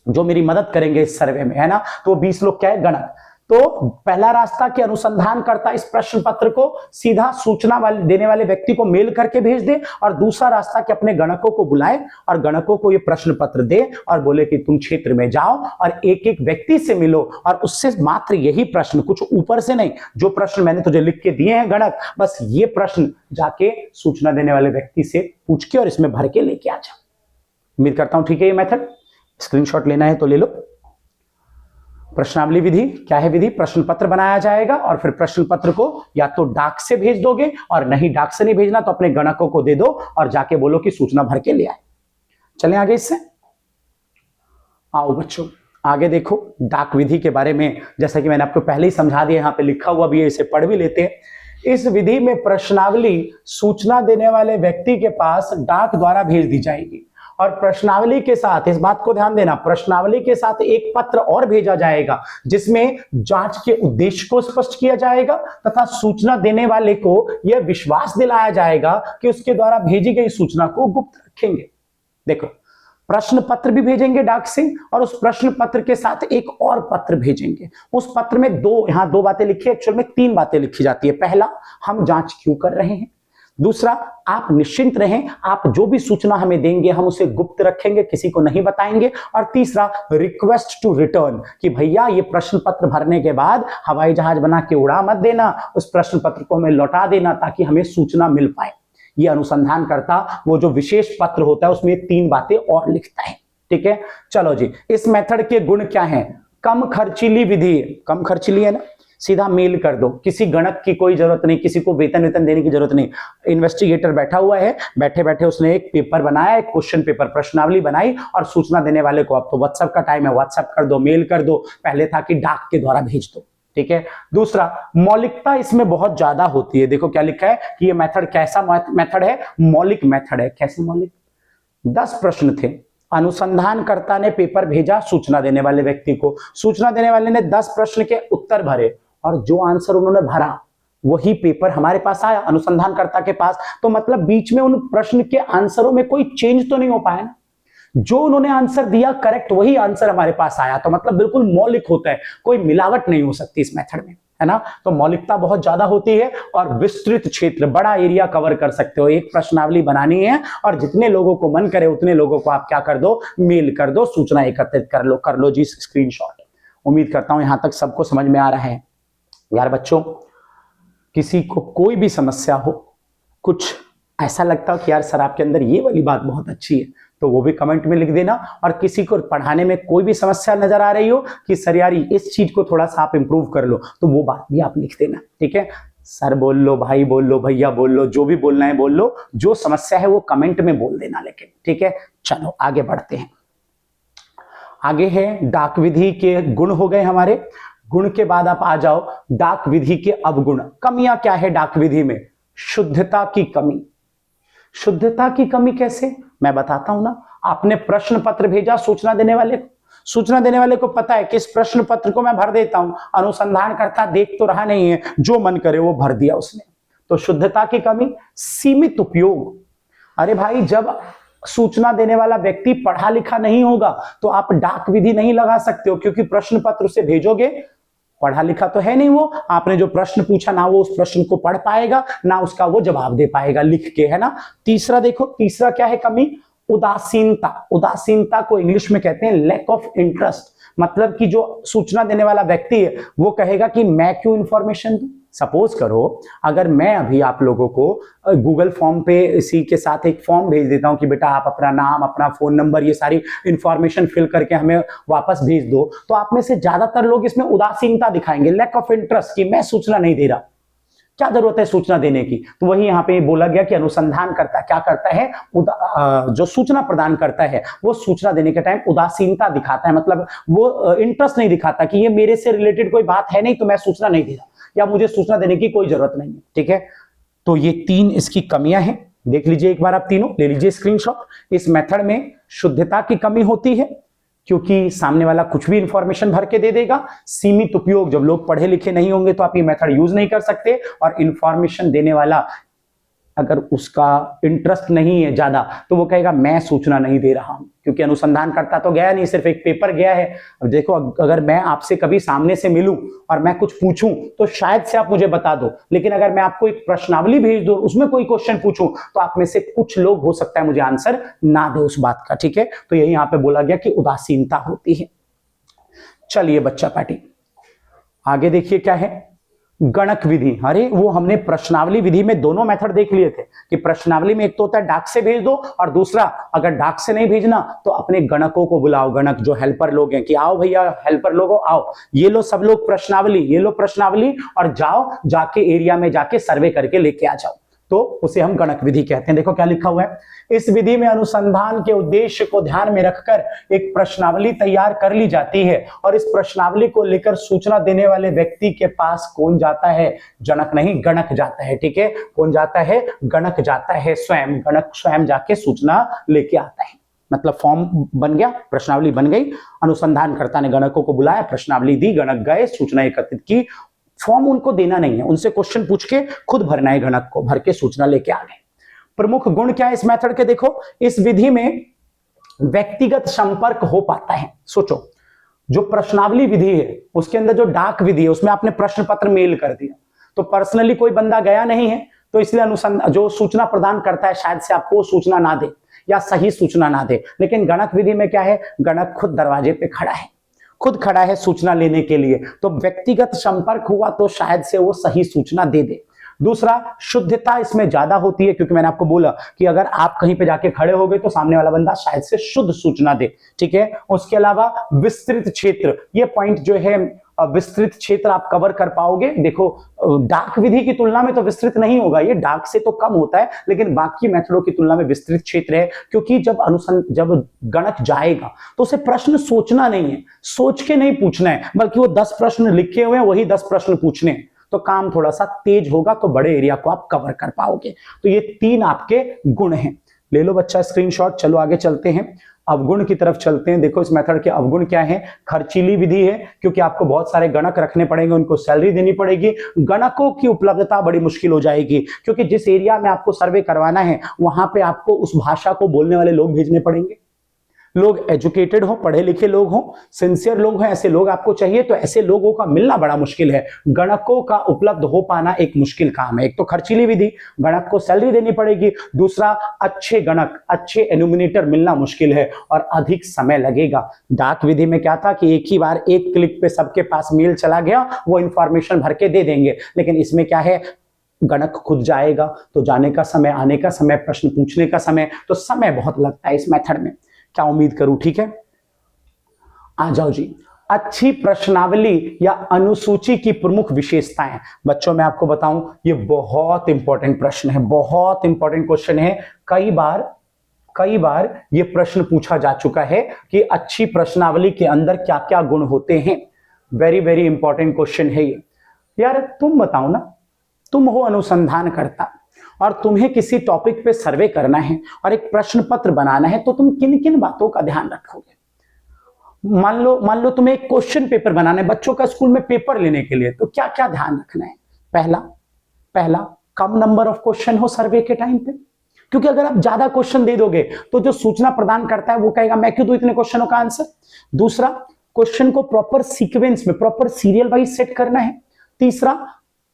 जो मेरी मदद करेंगे इस सर्वे में, है ना। तो 20 लोग क्या है, गणक। तो पहला रास्ता कि अनुसंधानकर्ता इस प्रश्न पत्र को सीधा सूचना देने वाले व्यक्ति को मेल करके भेज दे, और दूसरा रास्ता कि अपने गणकों को बुलाए और गणकों को ये प्रश्न पत्र दे और बोले कि तुम क्षेत्र में जाओ और एक एक व्यक्ति से मिलो और उससे मात्र यही प्रश्न, कुछ ऊपर से नहीं, जो प्रश्न मैंने तुझे लिख के दिए हैं गणक, बस ये प्रश्न जाके सूचना देने वाले व्यक्ति से पूछ के और इसमें भर के लेके आ जाओ। उम्मीद करता हूं ठीक है ये मेथड। स्क्रीनशॉट लेना है तो ले लो। प्रश्नावली विधि क्या है, विधि, प्रश्न पत्र बनाया जाएगा और फिर प्रश्न पत्र को या तो डाक से भेज दोगे, और नहीं डाक से नहीं भेजना तो अपने गणकों को दे दो और जाके बोलो कि सूचना भर के ले आए। चलें आगे इससे। आओ बच्चों आगे देखो डाक विधि के बारे में, जैसा कि मैंने आपको पहले ही समझा दिया, यहां पे लिखा हुआ भी है, इसे पढ़ भी लेते हैं। इस विधि में प्रश्नावली सूचना देने वाले व्यक्ति के पास डाक द्वारा भेज दी जाएगी, और प्रश्नावली के साथ, इस बात को ध्यान देना, प्रश्नावली के साथ एक पत्र और भेजा जाएगा जिसमें जांच के उद्देश्य को स्पष्ट किया जाएगा तथा सूचना देने वाले को यह विश्वास दिलाया जाएगा कि उसके द्वारा भेजी गई सूचना को गुप्त रखेंगे। देखो, प्रश्न पत्र भी भेजेंगे डाक से, और उस प्रश्न पत्र के साथ एक और पत्र भेजेंगे। उस पत्र में यहां दो बातें लिखी है, एक्चुअल में 3 बातें लिखी जाती है। पहला, हम जांच क्यों कर रहे हैं। दूसरा, आप निश्चिंत रहें, आप जो भी सूचना हमें देंगे हम उसे गुप्त रखेंगे, किसी को नहीं बताएंगे। और तीसरा, रिक्वेस्ट टू रिटर्न, कि भैया ये प्रश्न पत्र भरने के बाद हवाई जहाज बना के उड़ा मत देना, उस प्रश्न पत्र को हमें लौटा देना ताकि हमें सूचना मिल पाए। ये अनुसंधानकर्ता वो जो विशेष पत्र होता है उसमें 3 बातें और लिखता है। ठीक है, चलो जी, इस मेथड के गुण क्या हैं। कम खर्चीली विधि, कम खर्चीली है ना, सीधा मेल कर दो, किसी गणक की कोई जरूरत नहीं, किसी को वेतन देने की जरूरत नहीं। इन्वेस्टिगेटर बैठा हुआ है, बैठे बैठे उसने एक पेपर बनाया, एक क्वेश्चन पेपर, प्रश्नावली बनाई, और सूचना देने वाले को, अब तो व्हाट्सएप का टाइम है, व्हाट्सएप कर दो, मेल कर दो, पहले था कि डाक के द्वारा भेज दो। ठीक है। दूसरा, मौलिकता इसमें बहुत ज्यादा होती है। देखो क्या लिखा है कि ये मेथड कैसा मेथड है, मौलिक मेथड है। कैसे मौलिक, 10 प्रश्न थे, अनुसंधानकर्ता ने पेपर भेजा सूचना देने वाले व्यक्ति को, सूचना देने वाले ने 10 प्रश्न के उत्तर भरे, और जो आंसर उन्होंने भरा वही पेपर हमारे पास आया अनुसंधानकर्ता के पास। तो मतलब बीच में उन प्रश्न के आंसरों में कोई चेंज तो नहीं हो पाया ना, जो उन्होंने आंसर दिया करेक्ट वही आंसर हमारे पास आया। तो मतलब बिल्कुल मौलिक होता है, कोई मिलावट नहीं हो सकती इस मेथड में। है ना। तो मौलिकता बहुत ज्यादा होती है और विस्तृत क्षेत्र, बड़ा एरिया कवर कर सकते हो। एक प्रश्नावली बनानी है और जितने लोगों को मन करे उतने लोगों को आप क्या कर दो, मेल कर दो, सूचना एकत्रित कर लो जी स्क्रीनशॉट। उम्मीद करता हूं यहां तक सबको समझ में आ रहा है। यार बच्चों, किसी को कोई भी समस्या हो, कुछ ऐसा लगता हो कि यार सर आपके अंदर ये वाली बात बहुत अच्छी है, तो वो भी कमेंट में लिख देना। और किसी को पढ़ाने में कोई भी समस्या नजर आ रही हो कि सर यार इस चीज को थोड़ा सा आप इंप्रूव कर लो, तो वो बात भी आप लिख देना, ठीक है। सर बोल लो, भाई बोल लो, भैया बोल लो, जो भी बोलना है बोल लो, जो समस्या है वो कमेंट में बोल देना लेकिन, ठीक है। चलो आगे बढ़ते हैं। आगे है डाक विधि के गुण हो गए हमारे। गुण के बाद आप आ जाओ डाक विधि के अवगुण। कमियां क्या है डाक विधि में? शुद्धता की कमी। शुद्धता की कमी कैसे, मैं बताता हूं ना। आपने प्रश्न पत्र भेजा सूचना देने वाले को, सूचना देने वाले को पता है कि इस प्रश्न पत्र को मैं भर देता हूं, अनुसंधान करता देख तो रहा नहीं है, जो मन करे वो भर दिया उसने, तो शुद्धता की कमी। सीमित उपयोग। अरे भाई, जब सूचना देने वाला व्यक्ति पढ़ा लिखा नहीं होगा तो आप डाक विधि नहीं लगा सकते हो, क्योंकि प्रश्न पत्र उसे भेजोगे, पढ़ा लिखा तो है नहीं वो, आपने जो प्रश्न पूछा ना वो उस प्रश्न को पढ़ पाएगा ना उसका वो जवाब दे पाएगा लिख के, है ना। तीसरा देखो, तीसरा क्या है कमी? उदासीनता। उदासीनता को इंग्लिश में कहते हैं लैक ऑफ इंटरेस्ट। मतलब कि जो सूचना देने वाला व्यक्ति है वो कहेगा कि मैं क्यों इंफॉर्मेशन दूं। सपोज करो अगर मैं अभी आप लोगों को गूगल फॉर्म पे इसी के साथ एक फॉर्म भेज देता हूं कि बेटा आप अपना नाम, अपना फोन नंबर, ये सारी इंफॉर्मेशन फिल करके हमें वापस भेज दो, तो आप में से ज्यादातर लोग इसमें उदासीनता दिखाएंगे, लैक ऑफ इंटरेस्ट, कि मैं सूचना नहीं दे रहा, क्या जरूरत है सूचना देने की। तो वही यहाँ पे बोला गया कि अनुसंधान करता क्या करता है, जो सूचना प्रदान करता है वो सूचना देने के टाइम उदासीनता दिखाता है, मतलब वो इंटरेस्ट नहीं दिखाता कि ये मेरे से रिलेटेड कोई बात है नहीं तो मैं सूचना नहीं दे रहा, या मुझे सूचना देने की कोई जरूरत नहीं है, ठीक है। तो ये तीन इसकी कमियां हैं, देख लीजिए एक बार, आप तीनों ले लीजिए स्क्रीनशॉट। इस मेथड में शुद्धता की कमी होती है क्योंकि सामने वाला कुछ भी इंफॉर्मेशन भर के दे देगा। सीमित उपयोग, जब लोग पढ़े लिखे नहीं होंगे तो आप ये मेथड यूज नहीं कर सकते। और इंफॉर्मेशन देने वाला अगर उसका इंटरेस्ट नहीं है ज्यादा तो वो कहेगा मैं सूचना नहीं दे रहा हूं, क्योंकि अनुसंधान करता तो गया नहीं, सिर्फ एक पेपर गया है। अब देखो, अगर मैं आपसे कभी सामने से मिलूं और मैं कुछ पूछूं तो शायद से आप मुझे बता दो, लेकिन अगर मैं आपको एक प्रश्नावली भेज दूं, उसमें कोई क्वेश्चन पूछूं, तो आप में से कुछ लोग हो सकता है मुझे आंसर ना दे उस बात का, ठीक है। तो यही यहां पे बोला गया कि उदासीनता होती है। चलिए बच्चा पार्टी, आगे देखिए क्या है, गणक विधि। अरे वो हमने प्रश्नावली विधि में दोनों मेथड देख लिए थे कि प्रश्नावली में एक तो होता है डाक से भेज दो, और दूसरा अगर डाक से नहीं भेजना तो अपने गणकों को बुलाओ, गणक जो हेल्पर लोग हैं, कि आओ भैया हेल्पर लोगों आओ, ये लो सब लोग प्रश्नावली, ये लो प्रश्नावली, और जाओ जाके एरिया में जाके सर्वे करके लेके आ जाओ, तो उसे हम गणक विधि कहते हैं। देखो क्या लिखा हुआ है, इस विधि में अनुसंधान के उद्देश्य को ध्यान में रखकर एक प्रश्नावली तैयार कर ली जाती है और इस प्रश्नावली को लेकर सूचना देने वाले व्यक्ति के पास कौन जाता है? जनक नहीं, गणक जाता है, ठीक है। कौन जाता है? गणक जाता है स्वयं, गणक स्वयं जाके सूचना लेके आता है। मतलब फॉर्म बन गया, प्रश्नावली बन गई, अनुसंधानकर्ता ने गणकों को बुलाया, प्रश्नावली दी, गणक गए, सूचना एकत्रित की। फॉर्म उनको देना नहीं है, उनसे क्वेश्चन पूछ के खुद भरना है, गणक को भर के सूचना लेके आ गए। प्रमुख गुण क्या है इस मेथड के? देखो, इस विधि में व्यक्तिगत संपर्क हो पाता है। सोचो, जो प्रश्नावली विधि है उसके अंदर जो डाक विधि है उसमें आपने प्रश्न पत्र मेल कर दिया, तो पर्सनली कोई बंदा गया नहीं है, तो इसलिए अनुसंधान जो सूचना प्रदान करता है शायद से आपको सूचना ना दे या सही सूचना ना दे। लेकिन गणक विधि में क्या है, गणक खुद दरवाजे पे खड़ा है, खुद खड़ा है सूचना लेने के लिए, तो व्यक्तिगत संपर्क हुआ तो शायद से वो सही सूचना दे दे। दूसरा, शुद्धता इसमें ज्यादा होती है, क्योंकि मैंने आपको बोला कि अगर आप कहीं पे जाके खड़े हो गए तो सामने वाला बंदा शायद से शुद्ध सूचना दे, ठीक है। उसके अलावा विस्तृत क्षेत्र, ये पॉइंट जो है विस्तृत क्षेत्र आप कवर कर पाओगे। देखो, डाक विधि की तुलना में तो विस्तृत नहीं होगा, ये डाक से तो कम होता है, लेकिन बाकी मेथडों की तुलना में विस्तृत क्षेत्र है, क्योंकि जब गणक जाएगा तो उसे प्रश्न सोचना नहीं है, सोच के नहीं पूछना है, बल्कि वो 10 प्रश्न लिखे हुए हैं, वही 10 प्रश्न पूछने हैं, तो काम थोड़ा सा तेज होगा, तो बड़े एरिया को आप कवर कर पाओगे। तो ये 3 आपके गुण हैं। ले लो बच्चा स्क्रीनशॉट। चलो आगे चलते हैं, अवगुण की तरफ चलते हैं। देखो इस मेथड के अवगुण क्या है। खर्चीली विधि है, क्योंकि आपको बहुत सारे गणक रखने पड़ेंगे, उनको सैलरी देनी पड़ेगी, गणकों की उपलब्धता बड़ी मुश्किल हो जाएगी, क्योंकि जिस एरिया में आपको सर्वे करवाना है वहां पे आपको उस भाषा को बोलने वाले लोग भेजने पड़ेंगे। लोग एजुकेटेड हो, पढ़े लिखे लोग हो, सिंसियर लोग हो, ऐसे लोग आपको चाहिए। तो ऐसे लोगों का मिलना बड़ा मुश्किल है, गणकों का उपलब्ध हो पाना एक मुश्किल काम है। एक तो खर्चीली विधि, गणक को सैलरी देनी पड़ेगी, दूसरा अच्छे गणक, अच्छे एनुमिनेटर मिलना मुश्किल है और अधिक समय लगेगा। डाक विधि में क्या था कि एक ही बार एक क्लिक पे सबके पास मेल चला गया, वो इंफॉर्मेशन भर के दे देंगे। लेकिन इसमें क्या है, गणक खुद जाएगा तो जाने का समय, आने का समय, प्रश्न पूछने का समय, तो समय बहुत लगता है इस मेथड में। क्या उम्मीद करूं, ठीक है। आ जाओ जी, अच्छी प्रश्नावली या अनुसूची की प्रमुख विशेषताएं। बच्चों मैं आपको बताऊं, ये बहुत इंपॉर्टेंट प्रश्न है, बहुत इंपॉर्टेंट क्वेश्चन है। कई बार ये प्रश्न पूछा जा चुका है कि अच्छी प्रश्नावली के अंदर क्या क्या गुण होते हैं। वेरी वेरी इंपॉर्टेंट क्वेश्चन है ये। यार तुम बताओ ना, तुम हो अनुसंधान करता और तुम्हें किसी टॉपिक पे सर्वे करना है और एक प्रश्न पत्र बनाना है, तो तुम किन किन बातों का ध्यान रखोगे। मान लो तुम्हें एक क्वेश्चन पेपर बनाना है बच्चों का स्कूल में पेपर लेने के लिए, तो क्या क्या ध्यान रखना है। पहला कम नंबर ऑफ क्वेश्चन हो सर्वे के टाइम पे, क्योंकि अगर आप ज्यादा क्वेश्चन दे दोगे तो जो सूचना प्रदान करता है वो कहेगा मैं क्यों दूं इतने क्वेश्चनों का आंसर। दूसरा, क्वेश्चन को प्रॉपर सीक्वेंस में, प्रॉपर सीरियल वाइज सेट करना है। तीसरा,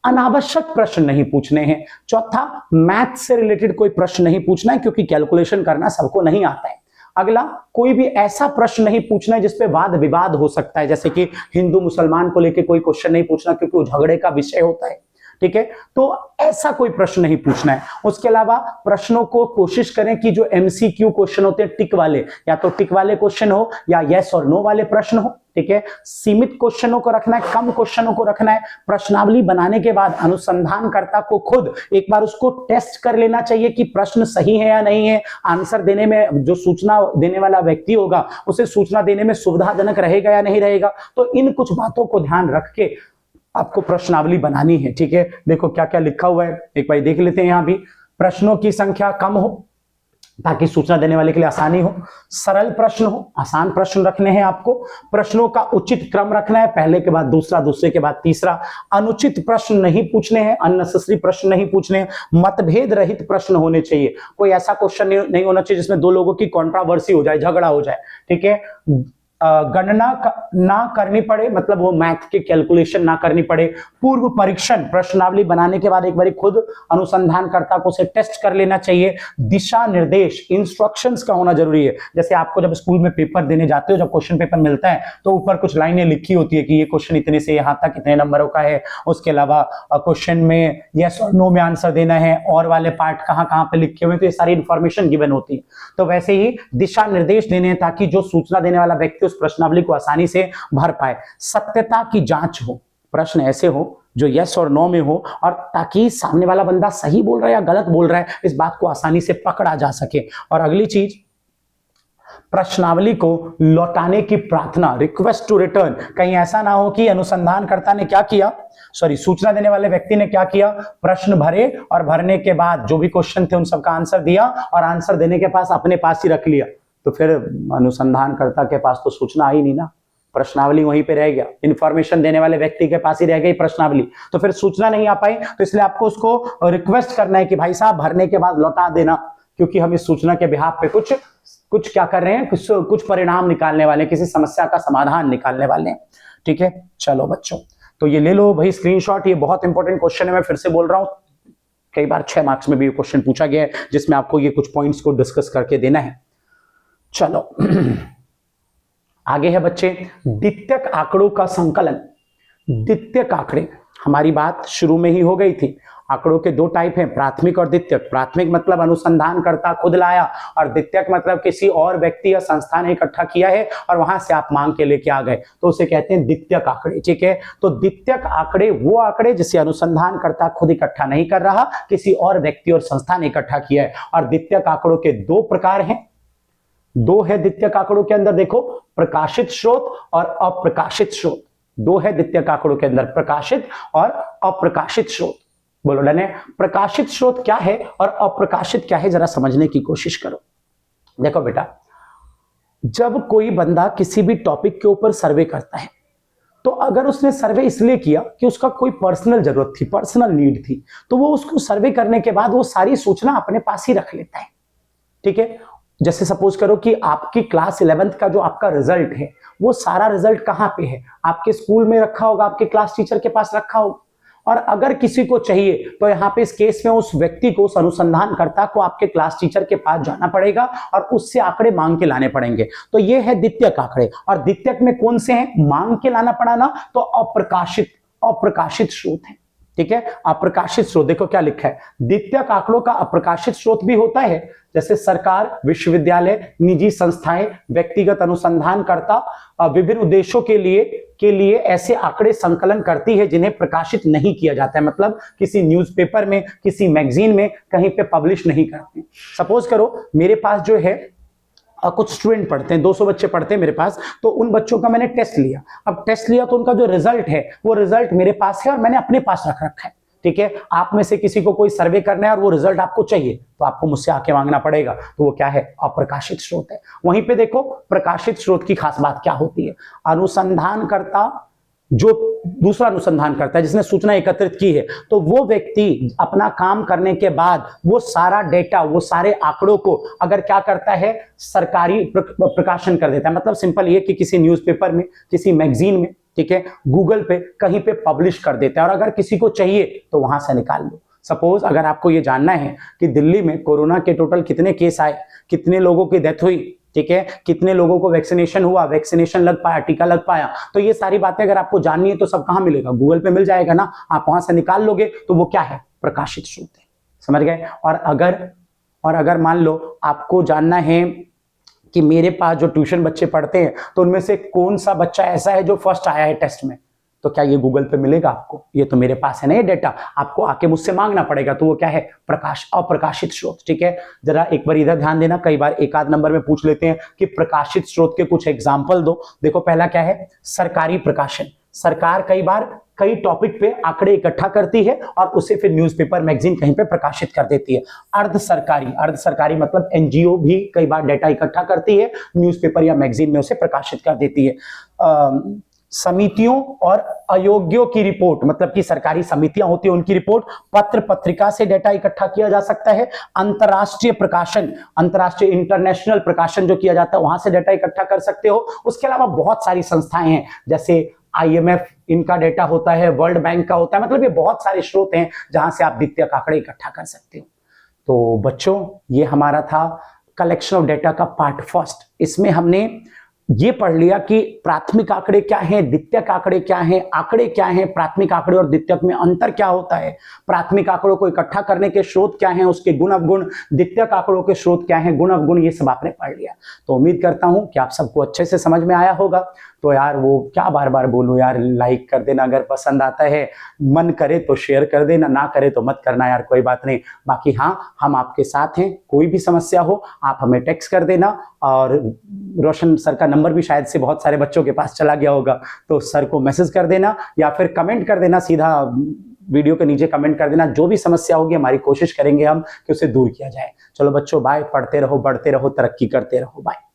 अनावश्यक प्रश्न नहीं पूछने हैं। चौथा, मैथ से रिलेटेड कोई प्रश्न नहीं पूछना है, क्योंकि कैलकुलेशन करना सबको नहीं आता है। अगला, कोई भी ऐसा प्रश्न नहीं पूछना है जिसपे वाद विवाद हो सकता है, जैसे कि हिंदू मुसलमान को लेकर कोई क्वेश्चन नहीं पूछना, क्योंकि वो झगड़े का विषय होता है। ठीक है, तो ऐसा कोई प्रश्न नहीं पूछना है। उसके अलावा प्रश्नों को कोशिश करें कि जो एमसीक्यू क्वेश्चन होते हैं टिक वाले, या तो टिक वाले क्वेश्चन हो या यस और नो वाले प्रश्न हो। ठीक है, सीमित क्वेश्चनों को रखना है, कम क्वेश्चनों को रखना है। प्रश्नावली बनाने के बाद अनुसंधानकर्ता को खुद एक बार उसको टेस्ट कर लेना चाहिए कि प्रश्न सही है या नहीं है। आंसर देने में जो सूचना देने वाला व्यक्ति होगा उसे सूचना देने में सुविधाजनक रहेगा या नहीं रहेगा। तो इन कुछ बातों को ध्यान रख के आपको प्रश्नावली बनानी है। ठीक है, देखो क्या क्या लिखा हुआ है, एक बार देख लेते हैं। यहां भी प्रश्नों की संख्या कम हो ताकि सूचना देने वाले के लिए आसानी हो। सरल प्रश्न हो, आसान प्रश्न रखने हैं आपको। प्रश्नों का उचित क्रम रखना है, पहले के बाद दूसरा, दूसरे के बाद तीसरा। अनुचित प्रश्न नहीं पूछने हैं, अननेसेसरी प्रश्न नहीं पूछने हैं। मतभेद रहित प्रश्न होने चाहिए, कोई ऐसा क्वेश्चन नहीं होना चाहिए जिसमें दो लोगों की कॉन्ट्रावर्सी हो जाए, झगड़ा हो जाए। ठीक है, गणना ना करनी पड़े, मतलब वो मैथ के कैलकुलेशन ना करनी पड़े। पूर्व परीक्षण, प्रश्नावली बनाने के बाद एक बार खुद अनुसंधानकर्ता को उसे टेस्ट कर लेना चाहिए। दिशा निर्देश, इंस्ट्रक्शंस का होना जरूरी है। जैसे आपको जब स्कूल में पेपर देने जाते हो, जब क्वेश्चन पेपर मिलता है तो ऊपर कुछ लाइनें लिखी होती है कि ये क्वेश्चन इतने से यहाँ तक कितने नंबरों का है। उसके अलावा क्वेश्चन में यस और नो में आंसर देना है, और वाले पार्ट कहाँ कहाँ पे लिखे हुए हैं, तो ये सारी इंफॉर्मेशन गिवन होती है। तो वैसे ही दिशा निर्देश देने हैं ताकि जो सूचना देने वाला व्यक्ति उस प्रश्नावली को आसानी से भर पाए। सत्यता की जांच हो, प्रश्न ऐसे हो जो यस और नो में हो, और ताकि सामने वाला बंदा सही बोल रहा है या गलत बोल रहा है इस बात को आसानी से पकड़ा जा सके। और अगली चीज, प्रश्नावली को लौटाने की प्रार्थना, रिक्वेस्ट टू रिटर्न। कहीं ऐसा ना हो कि अनुसंधानकर्ता ने क्या किया, सूचना देने वाले व्यक्ति ने क्या किया, प्रश्न भरे और भरने के बाद जो भी क्वेश्चन थे उन सबका आंसर दिया और आंसर देने के पास अपने पास ही रख लिया, तो फिर अनुसंधानकर्ता के पास तो सूचना आई नहीं ना, प्रश्नावली वहीं पे रह गया, इंफॉर्मेशन देने वाले व्यक्ति के पास ही रह गई प्रश्नावली, तो फिर सूचना नहीं आ पाई। तो इसलिए आपको उसको रिक्वेस्ट करना है कि भाई साहब भरने के बाद लौटा देना, क्योंकि हम इस सूचना के बिहाफ पे कुछ क्या कर रहे हैं, कुछ परिणाम निकालने वाले, किसी समस्या का समाधान निकालने वाले हैं। ठीक है, चलो बच्चों, तो ये ले लो भाई स्क्रीनशॉट, ये बहुत इंपॉर्टेंट क्वेश्चन है। मैं फिर से बोल रहा हूं, कई बार 6 मार्क्स में भी क्वेश्चन पूछा गया है जिसमें आपको ये कुछ पॉइंट्स को डिस्कस करके देना है। चलो आगे है बच्चे, द्वितीयक आंकड़ों का संकलन। द्वितीयक आंकड़े, हमारी बात शुरू में ही हो गई थी। आंकड़ों के 2 टाइप हैं, प्राथमिक और द्वितीयक। प्राथमिक मतलब अनुसंधानकर्ता खुद लाया, और द्वितीयक मतलब किसी और व्यक्ति या संस्था ने इकट्ठा किया है और वहां से आप मांग के लेके आ गए, तो उसे कहते हैं द्वितीयक आंकड़े। ठीक है, तो द्वितीयक आंकड़े वो आंकड़े जिसे अनुसंधानकर्ता खुद इकट्ठा नहीं कर रहा, किसी और व्यक्ति और संस्था ने इकट्ठा किया है। और द्वितीयक आंकड़ों के 2 प्रकार हैं, 2 है द्वितीयक आंकड़ों के अंदर, देखो, प्रकाशित स्रोत और अप्रकाशित स्रोत। 2 है द्वितीयक आंकड़ों के अंदर, प्रकाशित और अप्रकाशित स्रोत। बोलो डने, प्रकाशित स्रोत क्या है और अप्रकाशित क्या है, जरा समझने की कोशिश करो। देखो बेटा, जब कोई बंदा किसी भी टॉपिक के ऊपर सर्वे करता है, तो अगर उसने सर्वे इसलिए किया कि उसका कोई पर्सनल जरूरत थी, पर्सनल नीड थी, तो वो उसको सर्वे करने के बाद वो सारी सूचना अपने पास ही रख लेता है। ठीक है, जैसे सपोज करो कि आपकी क्लास 11th का जो आपका रिजल्ट है वो सारा रिजल्ट कहाँ पे है, आपके स्कूल में रखा होगा, आपके क्लास टीचर के पास रखा होगा। और अगर किसी को चाहिए तो यहाँ पे इस केस में उस व्यक्ति को, उस अनुसंधानकर्ता को आपके क्लास टीचर के पास जाना पड़ेगा और उससे आंकड़े मांग के लाने पड़ेंगे। तो ये है द्वितीयक आंकड़े। और द्वितीयक में कौन से हैं, मांग के लाना पड़ाना, तो अप्रकाशित स्रोत है। ठीक है, अप्रकाशित स्रोत। देखो क्या लिखा है, द्वितीयक आंकड़ों का अप्रकाशित स्रोत भी होता है, जैसे सरकार, विश्वविद्यालय, निजी संस्थाएं, व्यक्तिगत अनुसंधानकर्ता विभिन्न उद्देश्यों के लिए ऐसे आंकड़े संकलन करती है जिन्हें प्रकाशित नहीं किया जाता है, मतलब किसी न्यूज़पेपर में, किसी मैगजीन में कहीं पे पब्लिश नहीं करते। सपोज करो मेरे पास जो है कुछ स्टूडेंट पढ़ते हैं, 200 बच्चे पढ़ते हैं मेरे पास, तो उन बच्चों का मैंने टेस्ट लिया। अब टेस्ट लिया तो उनका जो रिजल्ट है वो रिजल्ट मेरे पास है और मैंने अपने पास रख रखा है। ठीक है, आप में से किसी को कोई सर्वे करना है और वो रिजल्ट आपको चाहिए तो आपको मुझसे आके मांगना पड़ेगा, तो वो क्या है, अप्रकाशित स्रोत है। वहीं पे देखो प्रकाशित स्रोत की खास बात क्या होती है, अनुसंधानकर्ता, जो दूसरा अनुसंधान करता है जिसने सूचना एकत्रित की है, तो वो व्यक्ति अपना काम करने के बाद वो सारा डेटा, वो सारे आंकड़ों को अगर क्या करता है, सरकारी प्रकाशन कर देता है। मतलब सिंपल ये कि किसी न्यूज़पेपर में, किसी मैगजीन में, ठीक है, गूगल पे कहीं पे पब्लिश कर देता है और अगर किसी को चाहिए तो वहां से निकाल लो। सपोज अगर आपको ये जानना है कि दिल्ली में कोरोना के टोटल कितने केस आए, कितने लोगों की डेथ हुई, ठीक है, कितने लोगों को वैक्सीनेशन हुआ, वैक्सीनेशन लग पाया, टीका लग पाया, तो ये सारी बातें अगर आपको जाननी है तो सब कहां मिलेगा, गूगल पे मिल जाएगा ना, आप वहां से निकाल लोगे तो वो क्या है, प्रकाशित स्रोत है। समझ गए। और अगर मान लो आपको जानना है कि मेरे पास जो ट्यूशन बच्चे पढ़ते हैं तो उनमें से कौन सा बच्चा ऐसा है जो फर्स्ट आया है टेस्ट में, तो क्या ये गूगल पे मिलेगा आपको, ये तो मेरे पास है ना ये डेटा, आपको आके मुझसे मांगना पड़ेगा, तो वो क्या है, अप्रकाशित स्रोत। ठीक है, जरा एक बार इधर ध्यान देना, कई बार एक आध नंबर में पूछ लेते हैं कि प्रकाशित स्रोत के कुछ एग्जाम्पल दो। देखो पहला क्या है, सरकारी प्रकाशन। सरकार कई बार कई टॉपिक पे आंकड़े इकट्ठा करती है और उसे फिर न्यूज़पेपर, मैगजीन कहीं पे प्रकाशित कर देती है। अर्ध सरकारी मतलब एनजीओ भी कई बार डेटा इकट्ठा करती है, न्यूज़पेपर या मैगजीन में उसे प्रकाशित कर देती है। समितियों और आयोग्यों की रिपोर्ट, मतलब कि सरकारी समितियां होती है उनकी रिपोर्ट, पत्र पत्रिका से डेटा इकट्ठा किया जा सकता है। अंतरराष्ट्रीय प्रकाशन, अंतरराष्ट्रीय इंटरनेशनल प्रकाशन जो किया जाता है वहां से डेटा इकट्ठा कर सकते हो। उसके अलावा बहुत सारी संस्थाएं हैं, जैसे IMF, इनका डेटा होता है, वर्ल्ड बैंक का होता है, मतलब ये बहुत सारे स्रोत हैं जहां से आप द्वितीयक आंकड़े इकट्ठा कर सकते हो। तो बच्चों ये हमारा था कलेक्शन ऑफ डेटा का पार्ट फर्स्ट। इसमें हमने ये पढ़ लिया कि प्राथमिक आंकड़े क्या हैं, द्वितीयक आंकड़े क्या हैं, आंकड़े क्या हैं, प्राथमिक आंकड़े और द्वितीयक में अंतर क्या होता है, प्राथमिक आंकड़ों को इकट्ठा करने के स्रोत क्या हैं, उसके गुण अवगुण, द्वितीयक आंकड़ों के स्रोत क्या हैं, गुण अवगुण, ये सब आपने पढ़ लिया। तो उम्मीद करता हूं कि आप सबको अच्छे से समझ में आया होगा। तो यार वो क्या बार बार बोलूं यार, लाइक कर देना अगर पसंद आता है, मन करे तो शेयर कर देना, ना करे तो मत करना यार, कोई बात नहीं। बाकी हाँ, हम आपके साथ हैं, कोई भी समस्या हो आप हमें टेक्स्ट कर देना, और रोशन सर का नंबर भी शायद से बहुत सारे बच्चों के पास चला गया होगा, तो सर को मैसेज कर देना या फिर कमेंट कर देना, सीधा वीडियो के नीचे कमेंट कर देना। जो भी समस्या होगी हमारी कोशिश करेंगे हम कि उसे दूर किया जाए। चलो बच्चों बाय, पढ़ते रहो, बढ़ते रहो, तरक्की करते रहो, बाय।